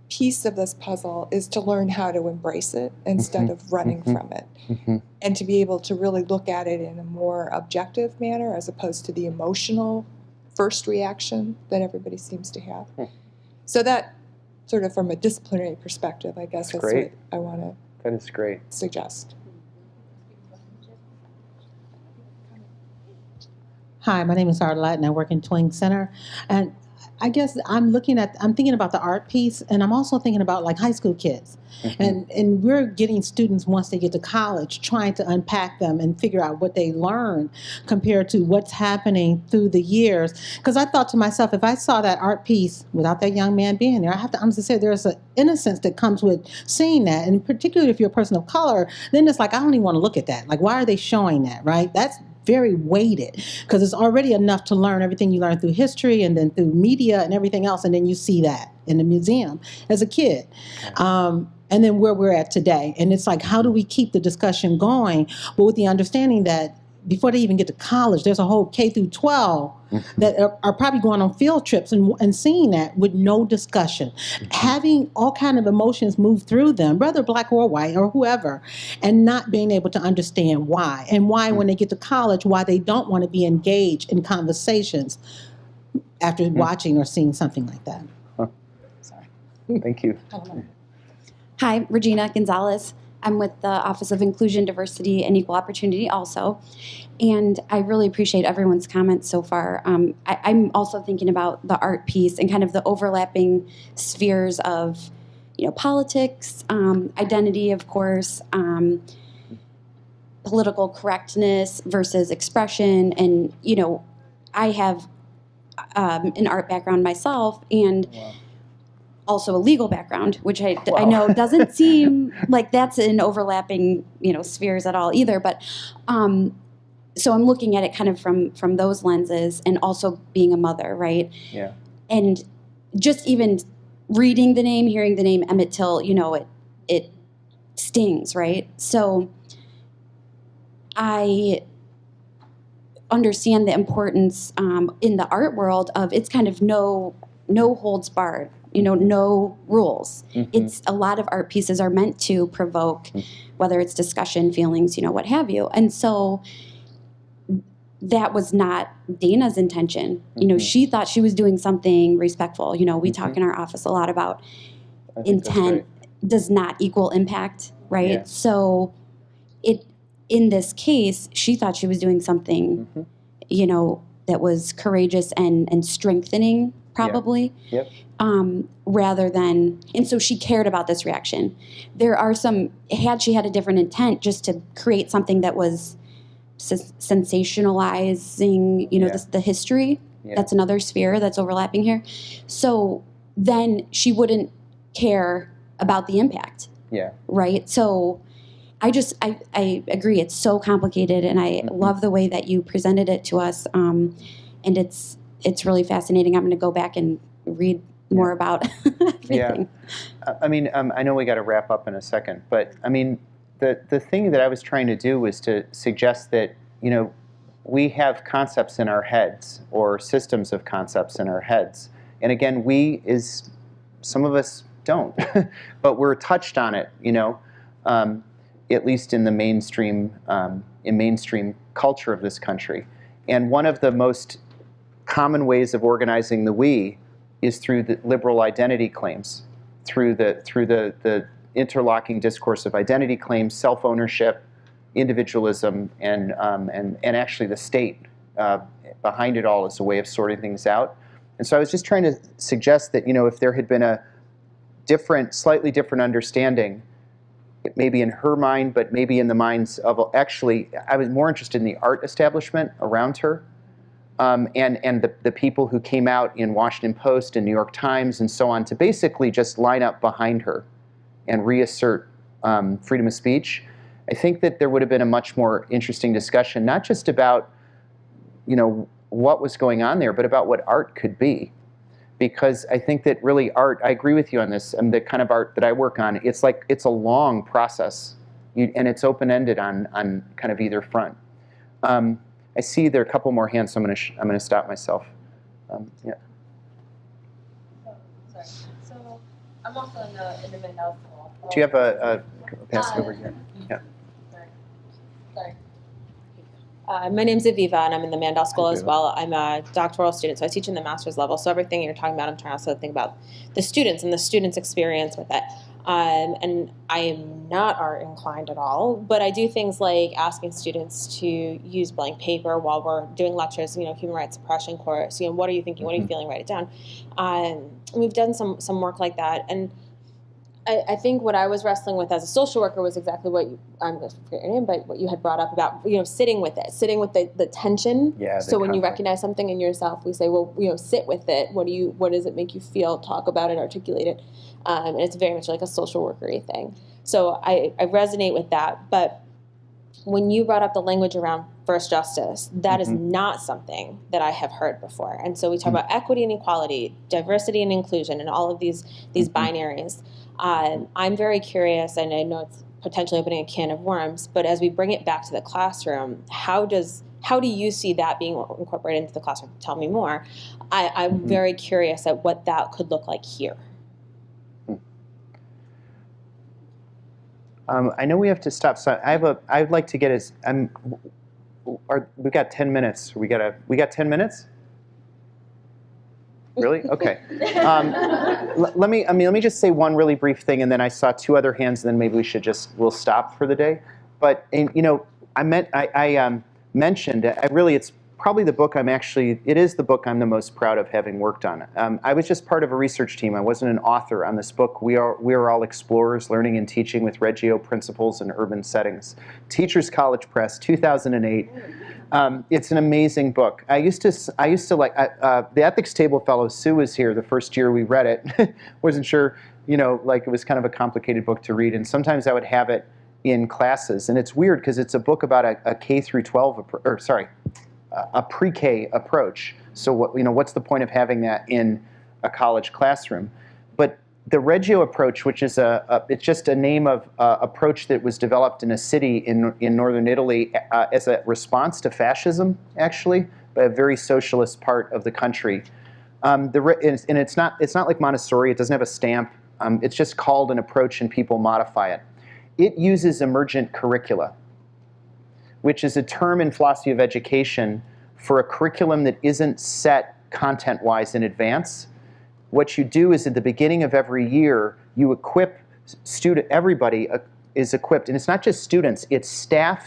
piece of this puzzle is to learn how to embrace it instead of running from it. And to be able to really look at it in a more objective manner as opposed to the emotional first reaction that everybody seems to have. So that sort of from a disciplinary perspective, I guess that's what I want to That is great. suggest. Hi, my name is Arlette, and I work in Twing Center. And I guess I'm thinking about the art piece, and I'm also thinking about like high school kids. And we're getting students once they get to college, trying to unpack them and figure out what they learn compared to what's happening through the years. Because I thought to myself, if I saw that art piece without that young man being there, I have to honestly say there's an innocence that comes with seeing that. And particularly if you're a person of color, then it's like, I don't even want to look at that. Like, why are they showing that, right? That's very weighted, because it's already enough to learn everything you learn through history and then through media and everything else, and then you see that in the museum as a kid. And then where we're at today. And it's like, how do we keep the discussion going, but with the understanding that before they even get to college, there's a whole K through 12 that are probably going on field trips and seeing that with no discussion, having all kind of emotions move through them, whether black or white or whoever, and not being able to understand why. And why when they get to college, why they don't want to be engaged in conversations after watching or seeing something like that. Sorry. Thank you. Hi, Regina Gonzalez. I'm with the Office of Inclusion, Diversity, and Equal Opportunity also. And I really appreciate everyone's comments so far. I'm also thinking about the art piece and kind of the overlapping spheres of, politics, identity, of course, political correctness versus expression. And, I have an art background myself, and also a legal background, which I know doesn't seem like that's in overlapping, spheres at all either. But so I'm looking at it kind of from those lenses, and also being a mother, right? Yeah. And just even reading the name, hearing the name Emmett Till, it stings, right? So I understand the importance in the art world of it's kind of no holds barred. No rules. It's a lot of art pieces are meant to provoke, whether it's discussion, feelings, what have you. And so that was not Dana's intention. She thought she was doing something respectful. We talk in our office a lot about intent does not equal impact, right? Yeah. So in this case, she thought she was doing something, that was courageous and strengthening, probably. Yep. Rather than, and so she cared about this reaction. There are had she had a different intent just to create something that was sensationalizing, the history, that's another sphere that's overlapping here. So then she wouldn't care about the impact. Yeah. Right? So I agree. It's so complicated, and I love the way that you presented it to us. And it's really fascinating. I'm going to go back and read more about everything. Yeah. I know we got to wrap up in a second, but the thing that I was trying to do was to suggest that, we have concepts in our heads, or systems of concepts in our heads. And again, some of us don't, but we're touched on it, at least in the mainstream culture of this country. And one of the most common ways of organizing the we is through the liberal identity claims, through the interlocking discourse of identity claims, self-ownership, individualism, and actually the state behind it all as a way of sorting things out. And so I was just trying to suggest that, if there had been a slightly different understanding, maybe in her mind, but maybe in the minds of, actually, I was more interested in the art establishment around her. And the people who came out in Washington Post and New York Times and so on to basically just line up behind her and reassert freedom of speech. I think that there would have been a much more interesting discussion, not just about, what was going on there, but about what art could be. Because I think that really art, I agree with you on this, and the kind of art that I work on, it's a long process, and it's open-ended on kind of either front. I see there are a couple more hands, so I'm going to stop myself. Yeah. Sorry. So I'm also in the Mandela School. Do you have a pass it over here? Yeah. Sorry. My name's Aviva, and I'm in the Mandel School as well. I'm a doctoral student, so I teach in the master's level. So everything you're talking about, I'm trying to also think about the students and the students' experience with it. And I am not art inclined at all, but I do things like asking students to use blank paper while we're doing lectures, human rights suppression course, what are you thinking, what are you feeling, write it down. We've done some work like that. And I think what I was wrestling with as a social worker was exactly what I'm going to forget your name, but what you had brought up about, sitting with the tension. Yeah, so when you conflict. recognize something in yourself, we say, well, sit with it. What does it make you feel? Talk about it, articulate it. And it's very much like a social workery thing. So I resonate with that. But when you brought up the language around first justice, that is not something that I have heard before. And so we talk about equity and equality, diversity and inclusion, and all of these binaries. I'm very curious, and I know it's potentially opening a can of worms, but as we bring it back to the classroom, how do you see that being incorporated into the classroom? Tell me more. I'm very curious at what that could look like here. I know we have to stop, so I'd like to get we got 10 minutes. We got 10 minutes? Really? Okay. Let me just say one really brief thing, and then I saw two other hands, and then maybe we'll stop for the day. But I mentioned, it's probably the book it is the book I'm the most proud of having worked on. I was just part of a research team. I wasn't an author on this book. We are all explorers, learning and teaching with Reggio principles in urban settings. Teachers College Press, 2008. It's an amazing book. I used to like the ethics table fellow Sue was here the first year we read it. Wasn't sure, like it was kind of a complicated book to read, and sometimes I would have it in classes, and it's weird because it's a book about a K through 12 a pre-K approach. So what's the point of having that in a college classroom? But the Reggio approach, which is it's just a name of approach that was developed in a city in northern Italy as a response to fascism, actually, by a very socialist part of the country. And it's not like Montessori. It doesn't have a stamp. It's just called an approach, and people modify it. It uses emergent curricula, which is a term in philosophy of education for a curriculum that isn't set content-wise in advance. What you do is at the beginning of every year, you equip everybody is equipped, and it's not just students, it's staff,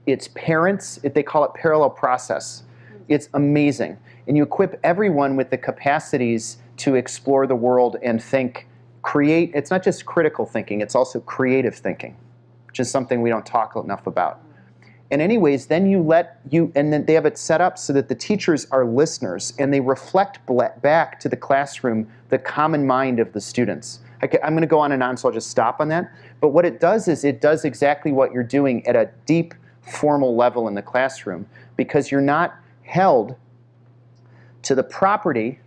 it's parents, they call it parallel process. It's amazing. And you equip everyone with the capacities to explore the world and create. It's not just critical thinking, it's also creative thinking, which is something we don't talk enough about. And anyways, then and then they have it set up so that the teachers are listeners, and they reflect back to the classroom the common mind of the students. I'm going to go on and on, so I'll just stop on that. But what it does is it does exactly what you're doing at a deep, formal level in the classroom, because you're not held to the property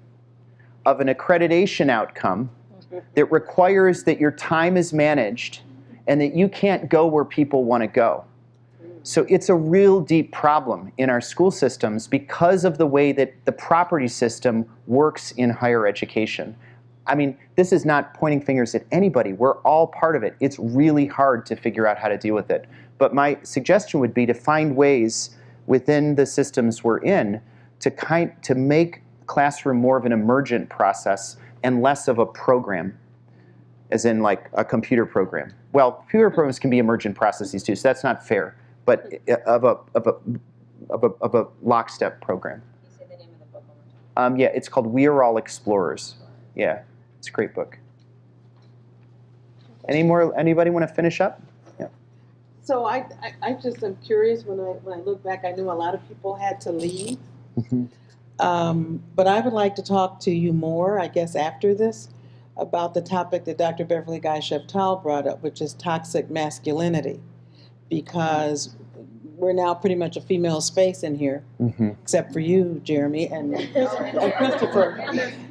of an accreditation outcome that requires that your time is managed and that you can't go where people want to go. So it's a real deep problem in our school systems because of the way that the property system works in higher education. I mean, this is not pointing fingers at anybody. We're all part of it. It's really hard to figure out how to deal with it. But my suggestion would be to find ways within the systems we're in to make classroom more of an emergent process and less of a program, as in like a computer program. Well, computer programs can be emergent processes too, so that's not fair. But of a lockstep program. Can you say the name of the book one more time? Yeah, it's called We Are All Explorers. Yeah, it's a great book. Anybody want to finish up? Yeah. So I just am curious. When I look back, I knew a lot of people had to leave. But I would like to talk to you more, I guess, after this, about the topic that Dr. Beverly Guy-Sheptal brought up, which is toxic masculinity. Because we're now pretty much a female space in here, except for you, Jeremy, and Christopher.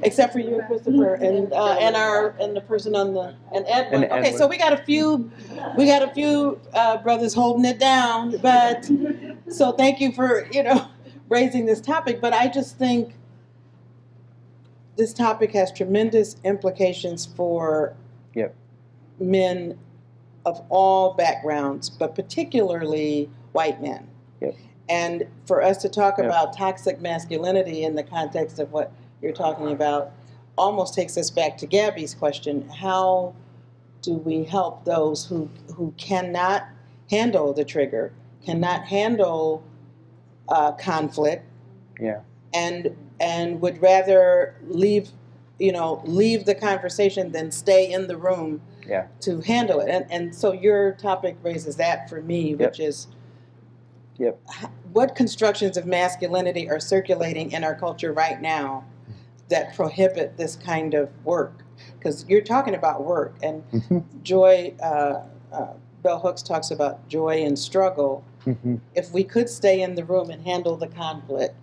Except for you and Christopher, and the person on the Edwin. Okay, so we got a few brothers holding it down. But so thank you for raising this topic. But I just think this topic has tremendous implications for men of all backgrounds, but particularly white men. Yep. And for us to talk about toxic masculinity in the context of what you're talking about almost takes us back to Gabby's question. How do we help those who cannot handle the trigger, cannot handle conflict, Yeah. and would rather leave the conversation than stay in the room Yeah. to handle it. And so your topic raises that for me, which is what constructions of masculinity are circulating in our culture right now that prohibit this kind of work? Because you're talking about work, and joy, Bell Hooks talks about joy and struggle. If we could stay in the room and handle the conflict,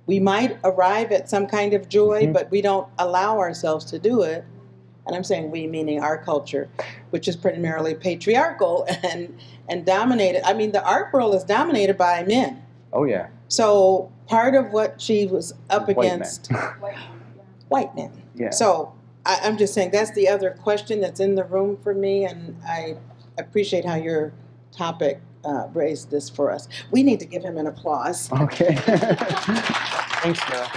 we might arrive at some kind of joy, but we don't allow ourselves to do it. And I'm saying we, meaning our culture, which is primarily patriarchal and dominated. I mean, the art world is dominated by men. Oh, yeah. So part of what she was up against, white men. Yeah. So I'm just saying that's the other question that's in the room for me, and I appreciate how your topic raised this for us. We need to give him an applause. Okay. Thanks, Carol.